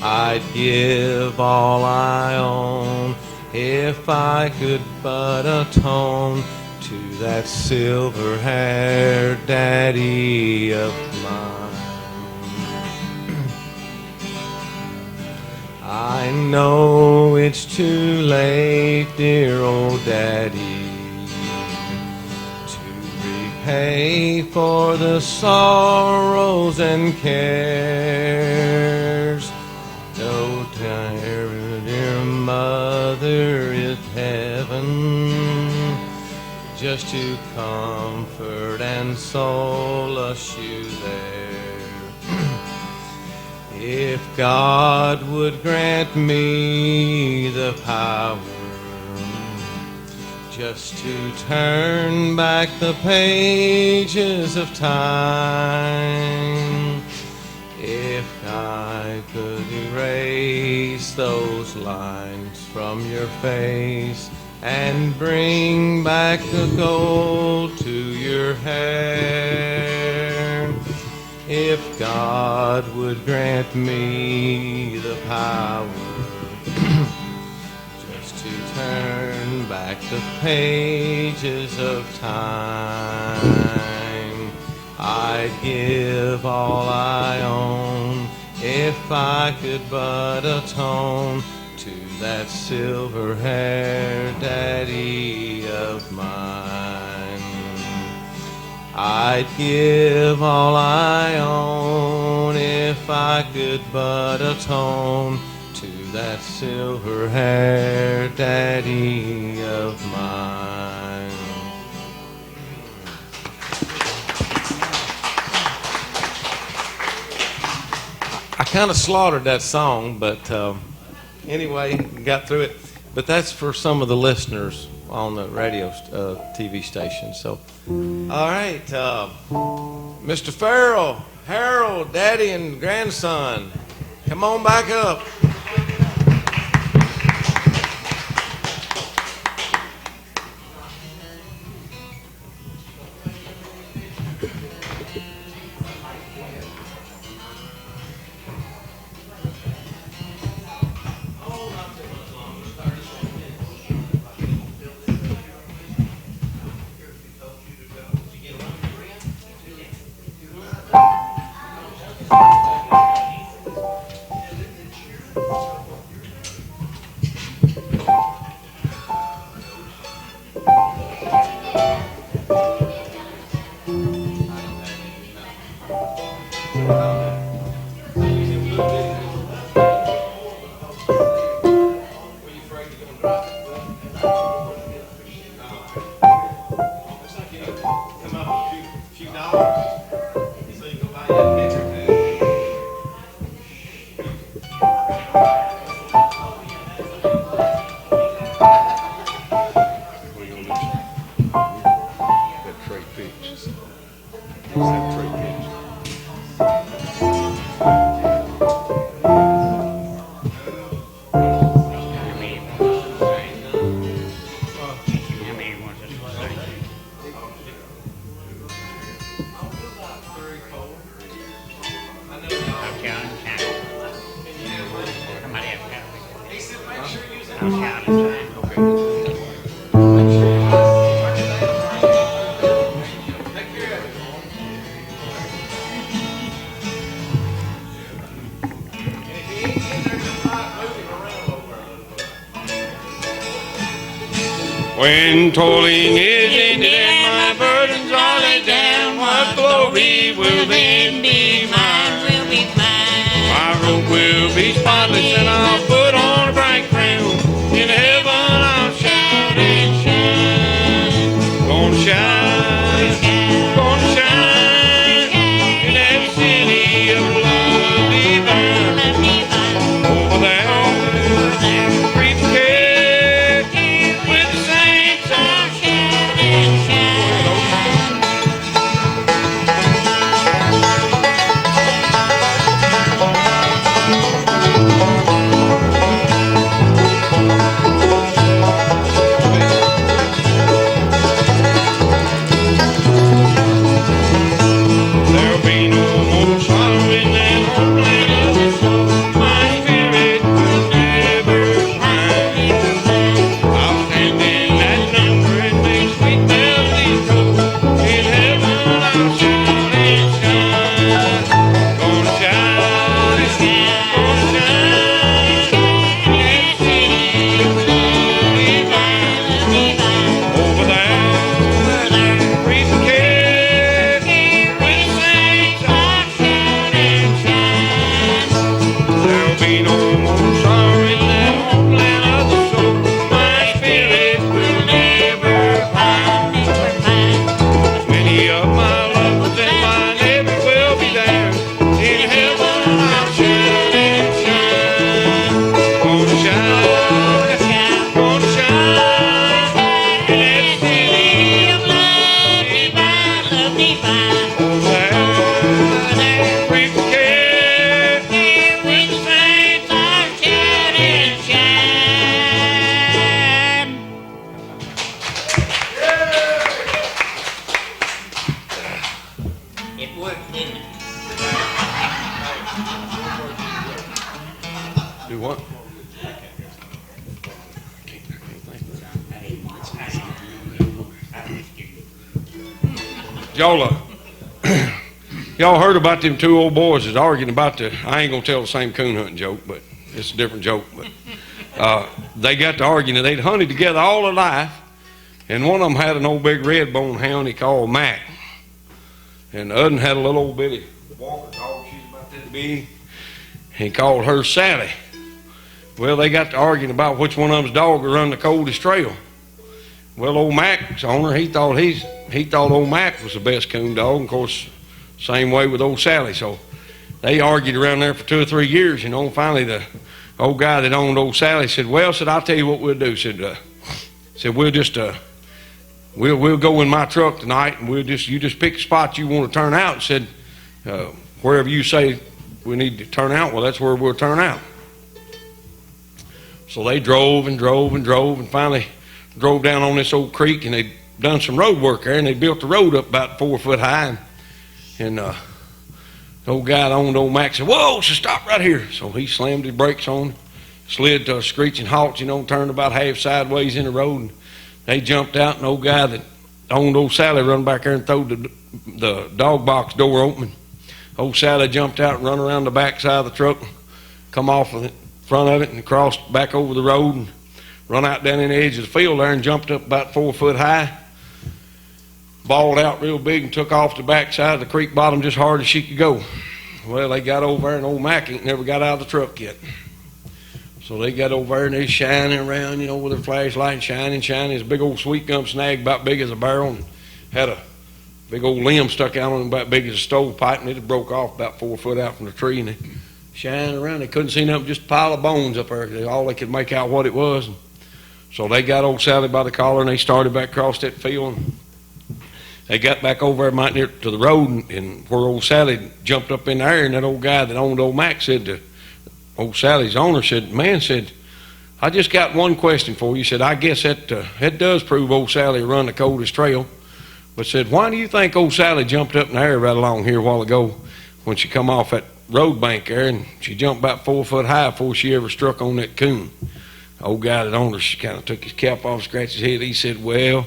I'd give all I own if I could but atone to that silver-haired daddy of mine. I know it's too late, dear old daddy, to repay for the sorrows and cares. No, dear mother is heaven, just to comfort and solace you there. If God would grant me the power just to turn back the pages of time, if I could erase those lines from your face and bring back the gold to your hair, if God would grant me the power just to turn back the pages of time, I'd give all I own if I could but atone to that silver-haired daddy of mine. I'd give all I own if I could but atone to that silver-haired daddy of mine. I kind of slaughtered that song, but anyway, got through it. But that's for some of the listeners on the radio TV station. So, all right, Mr. Farrell, Harold, Daddy, and grandson, come on back up. When toiling is ended and my burdens are laid down, what glory will then be mine? My robe will be spotless and I'll put on a bright crown. In heaven I'll shout and shine. Gonna shine, gonna shine in that city of love divine. Over there, free from care, with the saints I'll shout and shine. There'll be no more sorrow in that homeland of the soul. My spirit will never find. I'll stand in that number and make sweet melodies go. In heaven I'll shout and shine. Gonna shine, gonna shine in that city of love divine. Over there, free from care, with the saints I'll shout and shine. There'll be no more sorrow in that homeland of the soul. My spirit will never find. Many of my loved ones and my neighbors will be there. In heaven I'll shout and shine. Gonna shine, gonna shine in that city of love divine. Over there, free from care, with the saints I'll shout and shine. It worked, didn't it? Do what? Y'all heard about them two old boys that's arguing about I ain't gonna tell the same coon hunting joke, but it's a different joke. But they got to arguing and they'd hunted together all their life, and one of them had an old big red bone hound he called Mac, and the other one had a little old bitty walker dog. She's about that big. He called her Sally. Well, they got to arguing about which one of them's dog would run the coldest trail. Well, old Mac's owner, he thought old Mac was the best coon dog. And of course, same way with old Sally. So they argued around there for 2 or 3 years, you know. And finally, the old guy that owned old Sally said, "Well," said, "I'll tell you what we'll do." Said, "We'll just we'll go in my truck tonight, and you just pick a spot you want to turn out." Said, "Wherever you say we need to turn out, well, that's where we'll turn out." So they drove and drove and drove, and finally drove down on this old creek, and they'd done some road work there, and they built the road up about 4 foot high. And the old guy that owned old Mac said, "Whoa, so stop right here." So he slammed his brakes on, slid to a screeching halt, you know, turned about half sideways in the road. And they jumped out, and the old guy that owned old Sally run back there and throwed the dog box door open. Old Sally jumped out and run around the back side of the truck, come off of the front of it and crossed back over the road and run out down in the edge of the field there and jumped up about 4 foot high, balled out real big and took off the back side of the creek bottom just hard as she could go. Well, they got over there and old Mac ain't never got out of the truck yet. So they got over there and they're shining around, you know, with their flashlight, shining. There's a big old sweet gum snag about big as a barrel and had a big old limb stuck out on it about big as a stovepipe, and it had broke off about 4 foot out from the tree, and they shining around. They couldn't see nothing, just a pile of bones up there. All they could make out what it was. And so they got old Sally by the collar and they started back across that field. And they got back over there mighty near to the road, and where old Sally jumped up in the air, and that old guy that owned old Mac said to old Sally's owner, said, "Man," said, "I just got one question for you." Said, "I guess that does prove old Sally run the coldest trail." But said, "Why do you think old Sally jumped up in the air right along here a while ago when she come off that road bank there, and she jumped about 4 foot high before she ever struck on that coon?" The old guy that owned her kind of took his cap off, scratched his head. He said, "Well,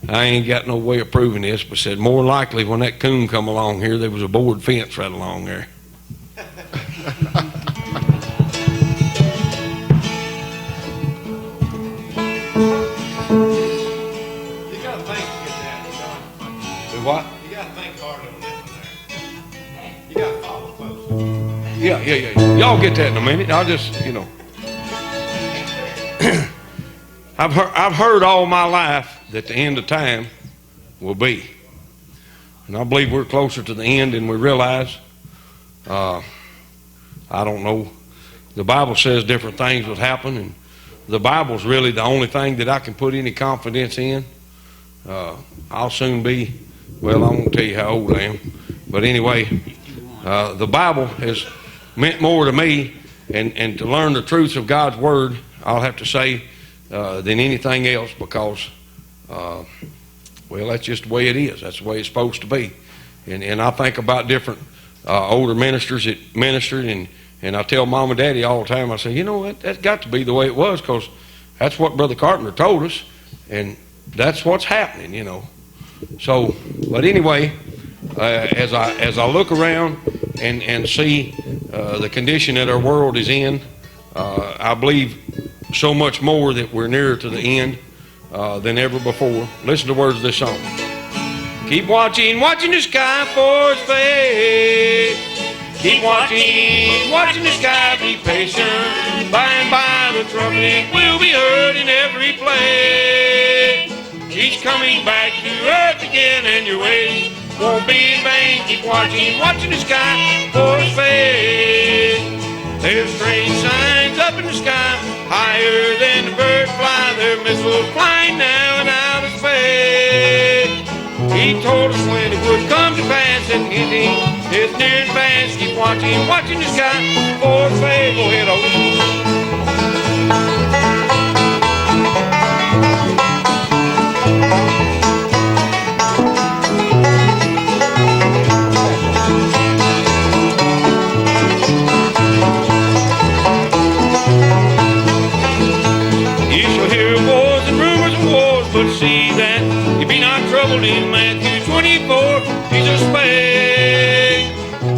I ain't got no way of proving this, but said more likely when that coon come along here, there was a board fence right along there." what? You got to think harder on that one there. You got to follow close. Yeah. Y'all get that in a minute. I'll just, I've heard all my life that the end of time will be. And I believe we're closer to the end than we realize. I don't know. The Bible says different things will happen, and the Bible's really the only thing that I can put any confidence in. I'll soon be, well, I won't tell you how old I am. But anyway, the Bible has meant more to me, and to learn the truths of God's Word, I'll have to say, than anything else, because, well, that's just the way it is. That's the way it's supposed to be. And I think about different older ministers that ministered, and I tell Mom and Daddy all the time, I say, that's got to be the way it was, because that's what Brother Carpenter told us, and that's what's happening, So, but anyway, as I look around and see the condition that our world is in, I believe so much more that we're nearer to the end than ever before. Listen to the words of this song. Keep watching the sky for its fate. Keep watching the sky, be patient. By and by the trumpet will be heard in every place. He's coming back to earth again, and your waiting won't be in vain. Keep watching the sky for its fate. There's strange signs up in the sky, higher than the birds fly. Their missiles flying now and out of space. He told us when it would come to pass, and the ending is near and fast. Keep watching the sky for its fate. Go ahead, Otis. You shall hear wars and rumors of wars, but see that you be not troubled. In Matthew 24, Jesus spake.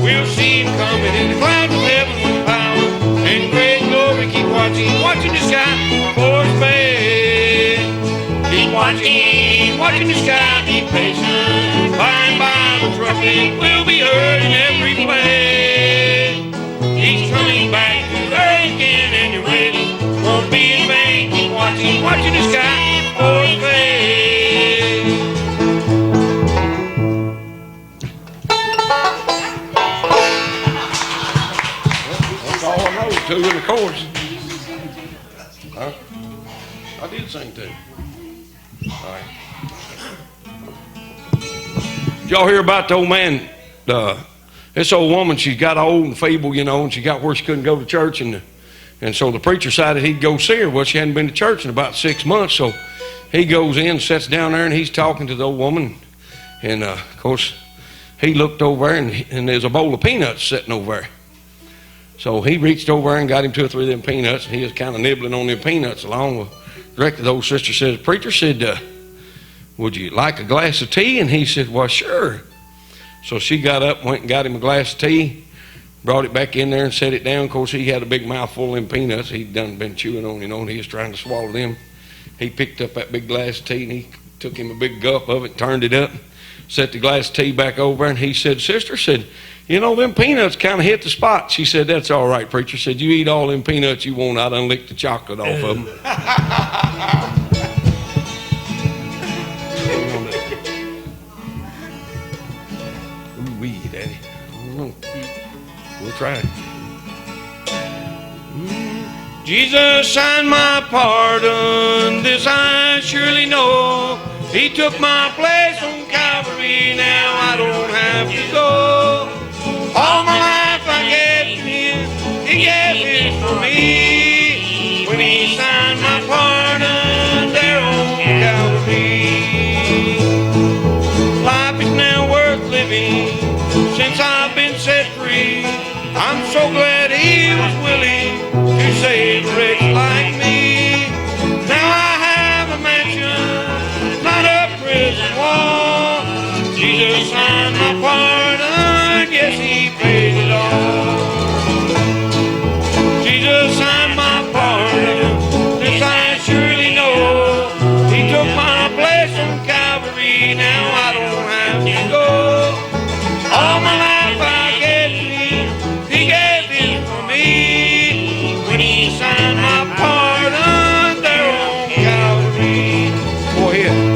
We'll see him coming in the clouds of heaven with power and great glory. Keep watching the sky for his face. Keep watching the sky, be patient. By and by the trumpet will be heard in every place. He's coming back to earth again, and your waiting won't be in vain. Keep watching the sky for his face. That's all I know, two in the chorus. Huh? I did sing too. All right. Did y'all hear about the old man? This old woman, she got old and feeble, and she got where she couldn't go to church, and so the preacher decided he'd go see her. Well, she hadn't been to church in about 6 months, so he goes in, sits down there, and he's talking to the old woman, and of course, he looked over there, and there's a bowl of peanuts sitting over there. So he reached over there and got him 2 or 3 of them peanuts, and he was kind of nibbling on them peanuts along with. Directly, the old sister said, the preacher said, would you like a glass of tea? And he said, well, sure. So she got up, went and got him a glass of tea, brought it back in there and set it down. Of course, he had a big mouthful of them peanuts. He'd been chewing on, and he was trying to swallow them. He picked up that big glass of tea, and he took him a big gulp of it, turned it up, set the glass of tea back over, and he said, sister, said, them peanuts kind of hit the spot. She said, that's all right, preacher. Said, you eat all them peanuts you want. I done licked the chocolate off of them. Ooh-wee, Daddy. I don't know. We'll try it. Jesus signed my pardon, this I surely know. He took my place on Calvary, now I don't have to go. All my life I gave to him, he gave it for me. When he signed my pardon there on Calvary. Life is now worth living since I've been set free. I'm so glad he was willing to save a wretch like me. Now I have a mansion, not a prison wall. Jesus signed my pardon, yes, he paid it all. Jesus signed my pardon, this I surely know. He took my place on Calvary, now I don't have to go. All my life I gave to him, he gave him for me. When he signed my pardon there on Calvary. Go ahead.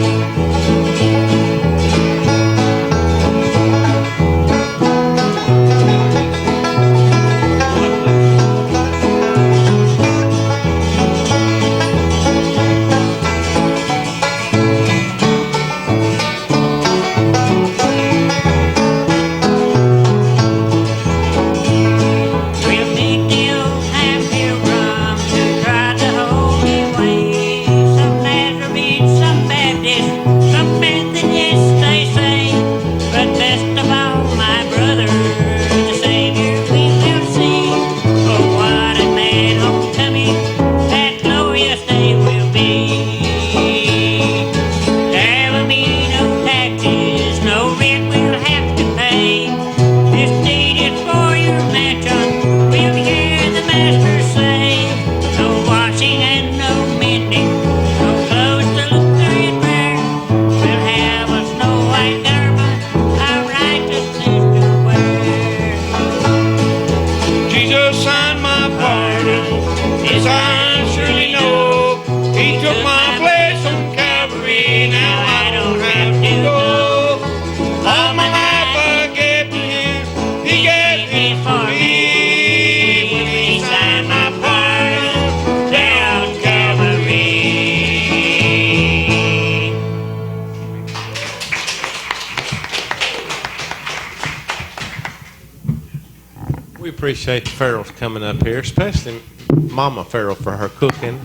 We appreciate the Farrells coming up here, especially Mama Farrell for her cooking.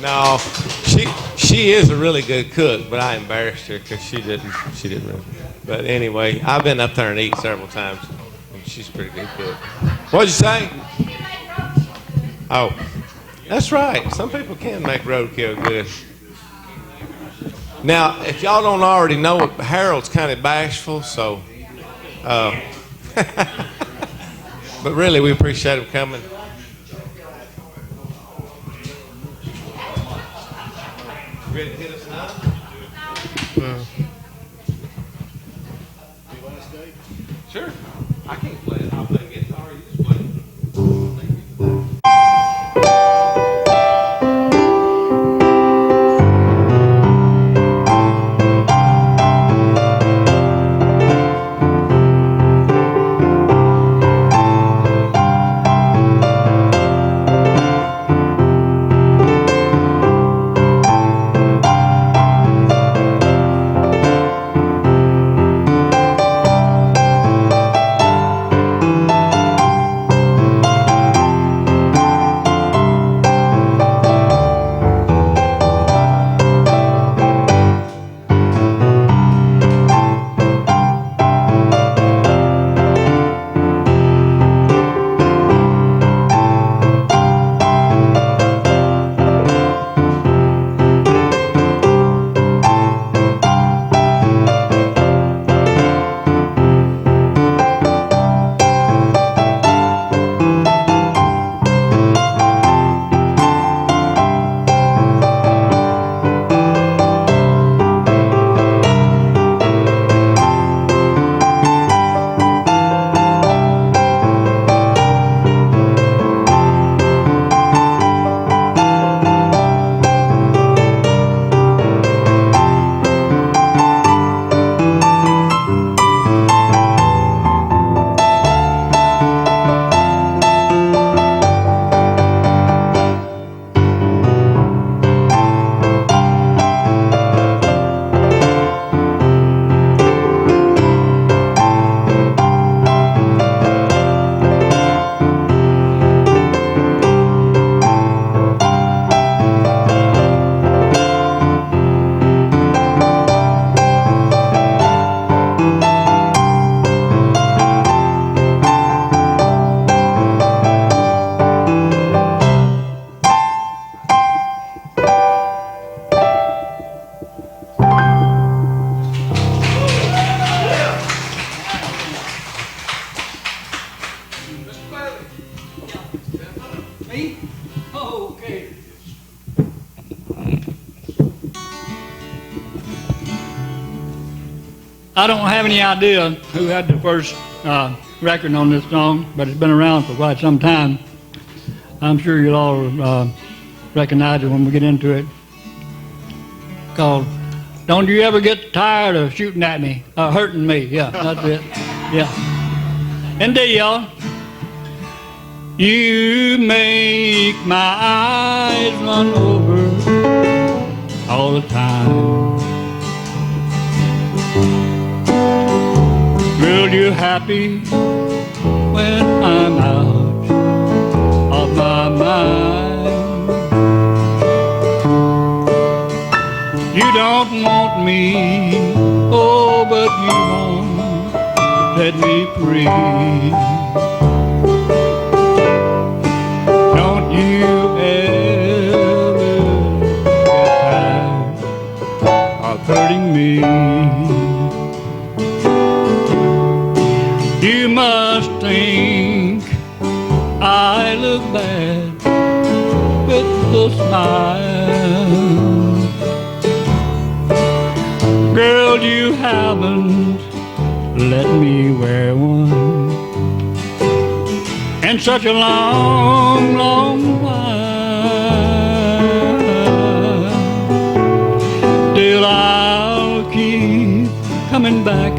No, she is a really good cook, but I embarrassed her because she didn't really. But anyway, I've been up there and eaten several times, and she's a pretty good cook. What'd you say? Oh, that's right. Some people can make roadkill good. Now, if y'all don't already know it, Harold's kind of bashful, so. But really, we appreciate him coming. Ready to hit us now? You want to stay? Sure. I can't play it. I'll play guitar. You just play it. I don't have any idea who had the first record on this song, but it's been around for quite some time. I'm sure you'll all recognize it when we get into it. Called "Don't You Ever Get Tired of Shooting at Me, Hurting Me." Yeah, that's it. Yeah. Indeed, y'all. You make my eyes run over all the time. Girl, you're happy when I'm out of my mind. You don't want me, oh, but you won't let me free. Don't you ever get tired of hurting me. You must think I look bad with a smile. Girl, you haven't let me wear one in such a long, long while. Still I'll keep coming back.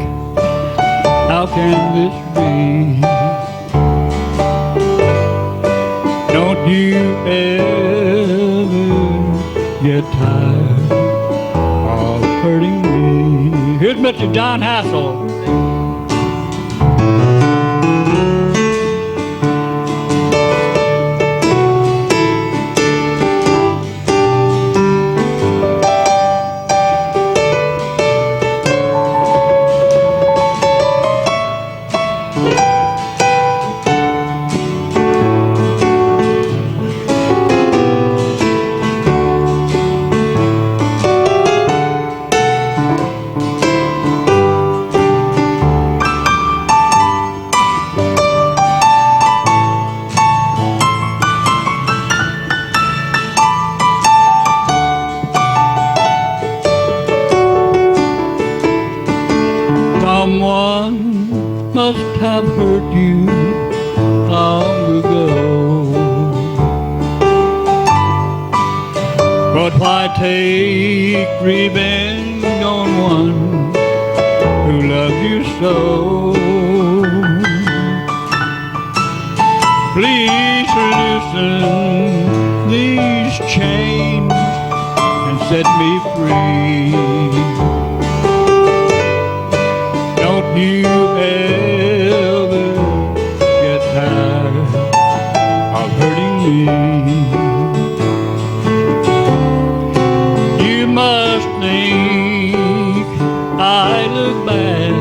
How can this be? Don't you ever get tired of hurting me? Here's Mr. John Hassel. Someone must have hurt you long ago. But why take revenge on one who loved you so? Please loosen these chains and set me free. Don't you ever get tired of hurting me. You must think I look bad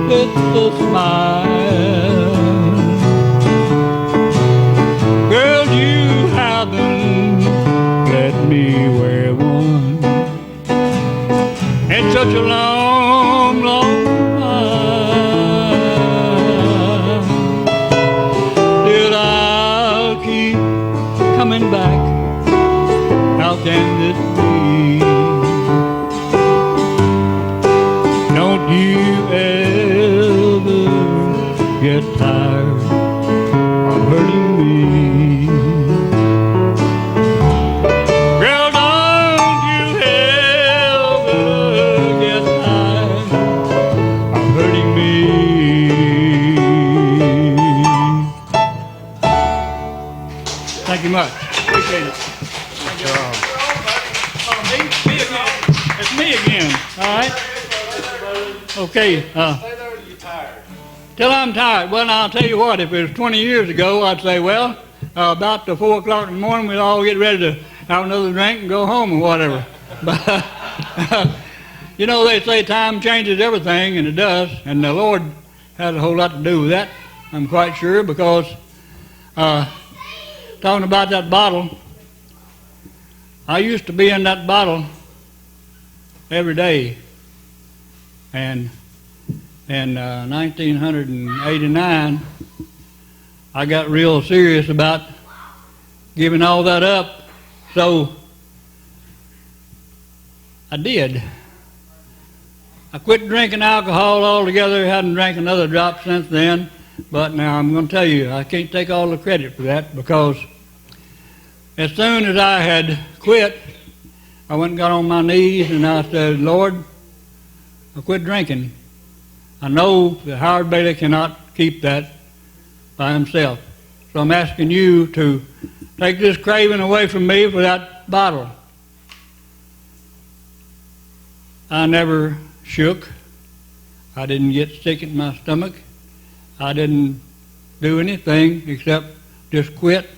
with a smile. Girl, you haven't let me wear one in such a long, long coming back. How can this be? Don't you ever get tired of hurting me? Girl, don't you ever get tired of hurting me? Thank you much. Appreciate it. Me again. It's me again. All right. Okay. Till I'm tired. Well, I'll tell you what. If it was 20 years ago, I'd say, well, about the 4 o'clock in the morning, we'd all get ready to have another drink and go home or whatever. But you know, they say time changes everything, and it does. And the Lord has a whole lot to do with that. I'm quite sure, because talking about that bottle, I used to be in that bottle every day. And in 1989, I got real serious about giving all that up. So I did. I quit drinking alcohol altogether, hadn't drank another drop since then. But now I'm going to tell you, I can't take all the credit for that, because as soon as I had quit, I went and got on my knees and I said, Lord, I quit drinking. I know that Howard Bailey cannot keep that by himself. So I'm asking you to take this craving away from me for that bottle. I never shook. I didn't get sick in my stomach. I didn't do anything except just quit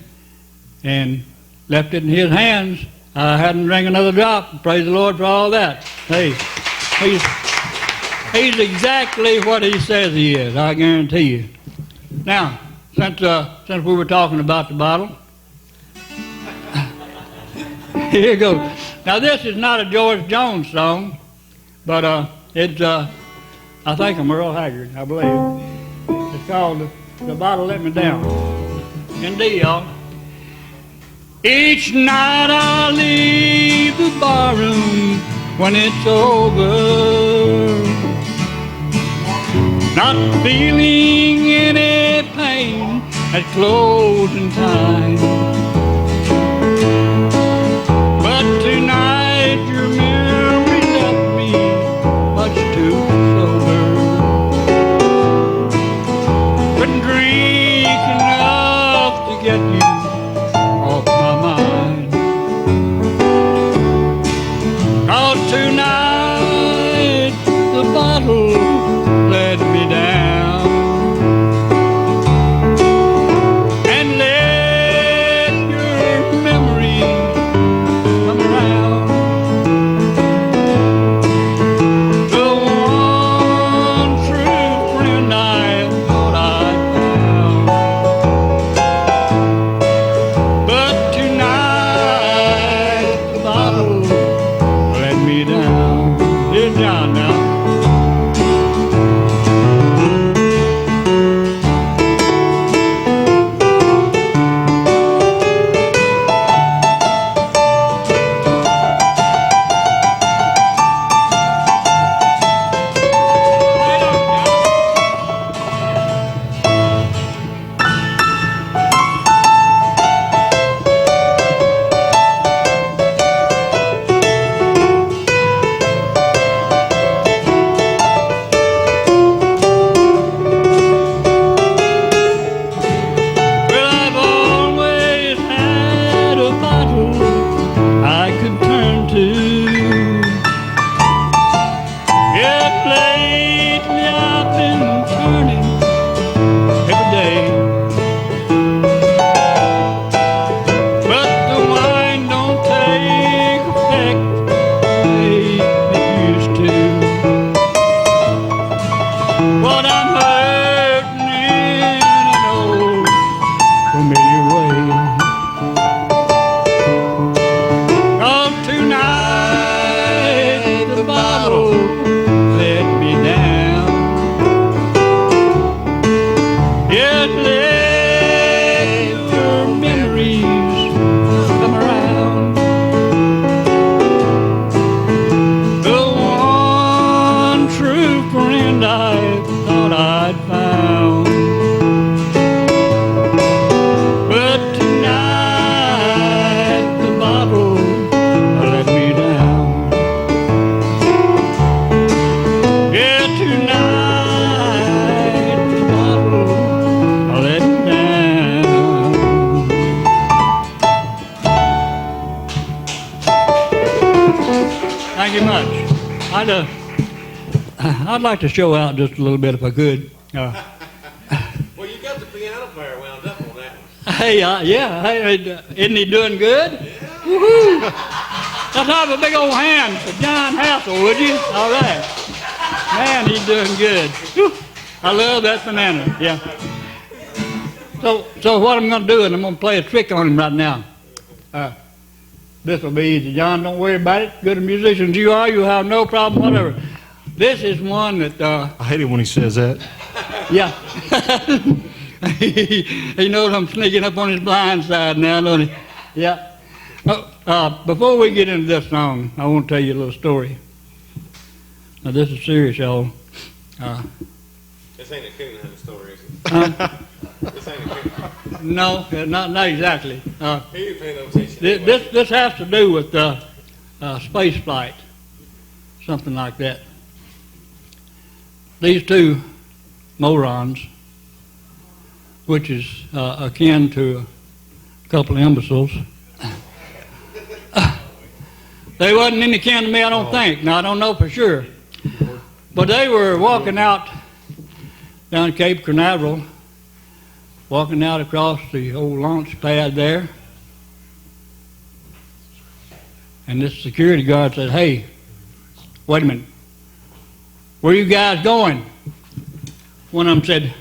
and left it in his hands. I hadn't drank another drop. Praise the Lord for all that. Hey, he's exactly what he says he is, I guarantee you. Now, since we were talking about the bottle, here you go. Now, this is not a George Jones song, but it's, I think I'm Earl Haggard, I believe. It's called The Bottle Let Me Down. In D, y'all. Each night I leave the barroom when it's over, not feeling any pain at closing time. But tonight your memory left me much too sober. Couldn't drink enough to get you off my mind. 'Cause tonight the bottle let me down and let your memories come around. The one true friend I thought I'd found. But tonight the bottle let me down. Here's John now. Well, I've always had a bottle I could turn to. Yet lately I've been turning every day. But the wine don't take effect the way it used to. But I'm hurting in an old familiar way. 'Cause tonight the bottle let me down. Yet let your memories come around. The one true friend I thought I'd found. But tonight the bottle let me down. Yeah, tonight the bottle let me down. Thank you much. I'd like to show out just a little bit if I could. Well, you got the piano player wound up on that one. Hey, yeah, hey, isn't he doing good? Yeah. Woohoo! Let's have a big old hand for John Hassel, would you? All right. Man, he's doing good. Whew. I love that banana, yeah. So what I'm going to do is I'm going to play a trick on him right now. This will be easy. John, don't worry about it. Good musicians you are, you'll have no problem whatever. This is one that... I hate it when he says that. Yeah. He knows I'm sneaking up on his blind side now, don't he? Yeah. Before we get into this song, I want to tell you a little story. Now this is serious, y'all. This ain't a coon hunting story, is it? Uh, This ain't a coon. no, not exactly. He ain't paying no attention anyway. This has to do with space flight, something like that. These two morons, which is akin to a couple of imbeciles, they wasn't any kin to me, I don't think. Now, I don't know for sure. But they were walking out down Cape Canaveral, walking out across the old launch pad there. And this security guard said, "Hey, wait a minute. Where you guys going?" One of them said,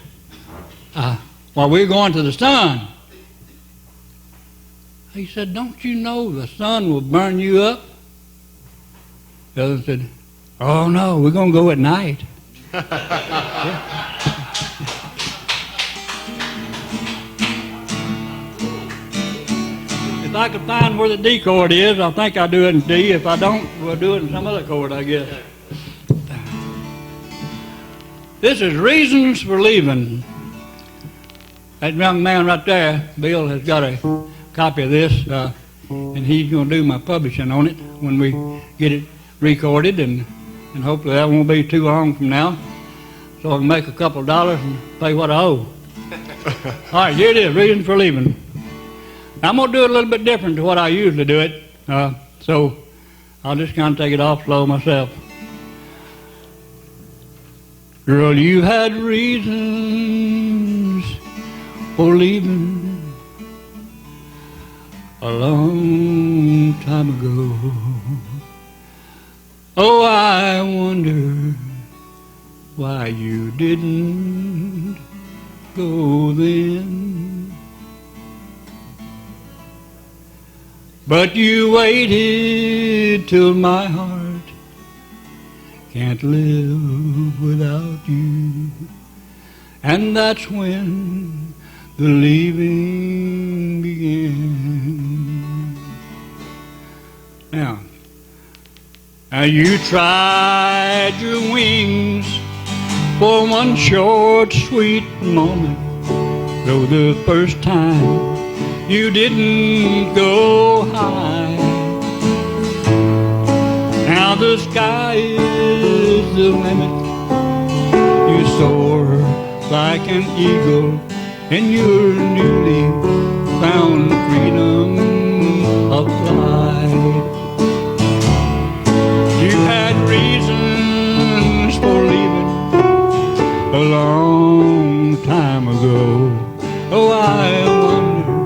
"Well, we're going to the sun." He said, "Don't you know the sun will burn you up?" The other said, "Oh, no, we're going to go at night." If I could find where the D chord is, I think I'll do it in D. If I don't, we'll do it in some other chord, I guess. This is Reasons for Leaving. That young man right there, Bill, has got a copy of this, and he's going to do my publishing on it when we get it recorded, and hopefully that won't be too long from now, so I can make a couple of dollars and pay what I owe. All right, here it is, Reasons for Leaving. I'm going to do it a little bit different to what I usually do it, so I'll just kind of take it off slow myself. Girl, you had reasons for leaving a long time ago. Oh, I wonder why you didn't go then. But you waited till my heart can't live without you. And that's when the leaving began. Now you tried your wings for one short sweet moment, though the first time you didn't go high. Now the sky is the limit. You soar like an eagle in your newly found freedom of flight. You had reasons for leaving a long time ago. Oh, I wonder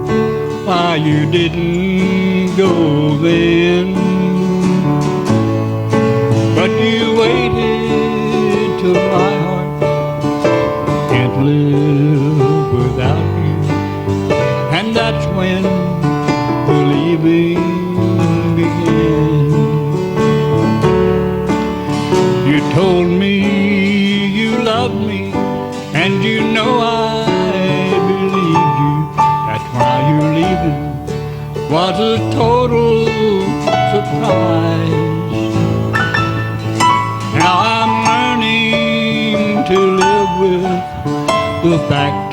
why you didn't go then. But you waited till my heart can't live without you. And that's when the leaving began. You told me you loved me, and you know I believed you. That's why you're leaving was a total surprise. Now I'm learning to live with the fact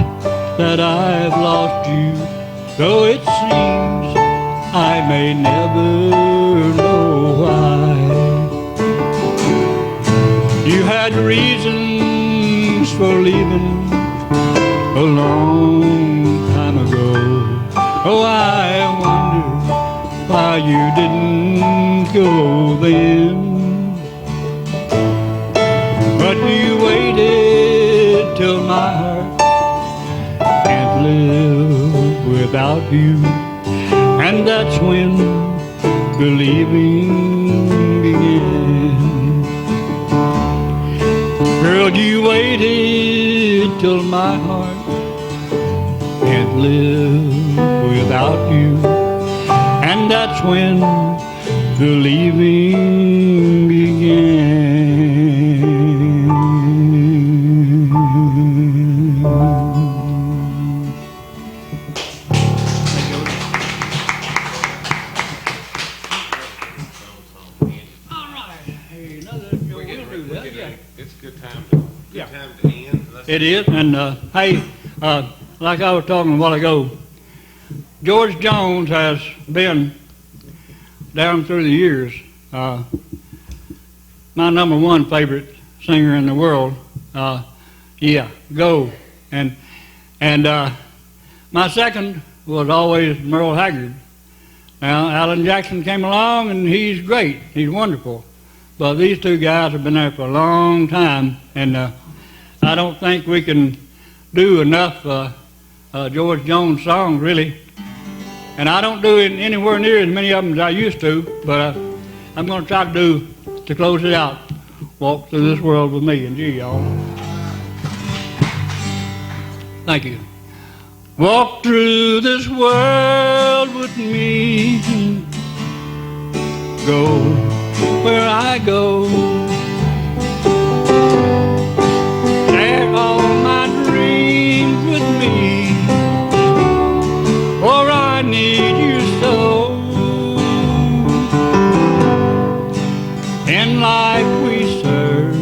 that I've lost you, though it seems I may never know why. You had reasons for leaving a long time ago. Oh, I wonder why you didn't go then. But you waited till my heart can't live without you. And that's when the leaving began. Girl, you waited till my heart can't live without you. And that's when the leaving began. All right. Hey, another through that. Yeah. It's a good time Yeah. to end. It is, and hey, like I was talking a while ago, George Jones has been down through the years my number one favorite singer in the world. Go, and my second was always Merle Haggard. Now Alan Jackson came along, and he's great, he's wonderful, but these two guys have been there for a long time, and I don't think we can do enough George Jones songs, really. And I don't do it anywhere near as many of them as I used to, but I'm going to try to close it out, Walk Through This World With Me. And gee, y'all. Thank you. Walk through this world with me, go where I go. Share all my dreams with me, for I need you so. In life we search,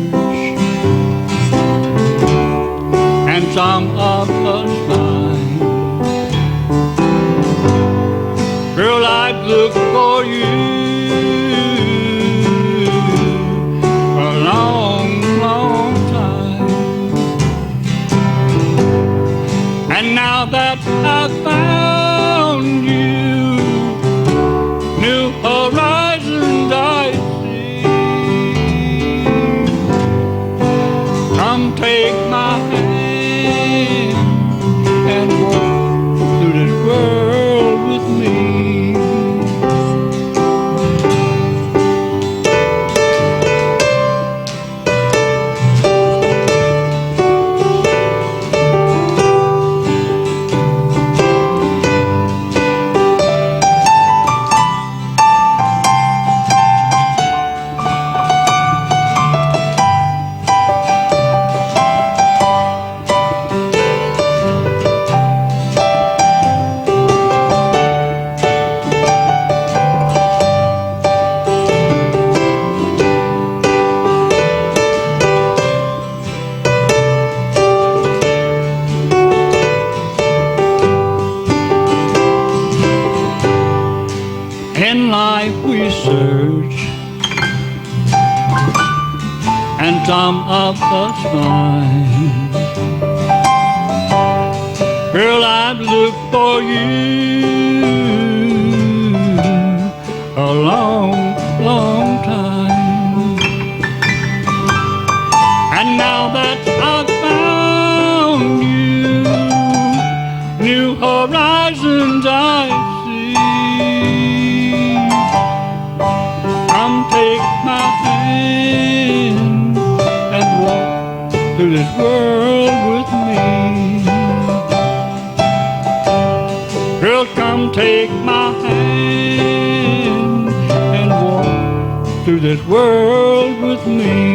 and some of us find. Girl, I'd look for you a long, long time. And now that I've found you, new horizons I see. Come take my hand and walk through this world with me. In life we search, and some of us find. Girl, I've looked for you a long, long time. And now that I've found you, new horizons I see. Come take my hand and walk through this world with me. Girl, come take my hand and walk through this world with me.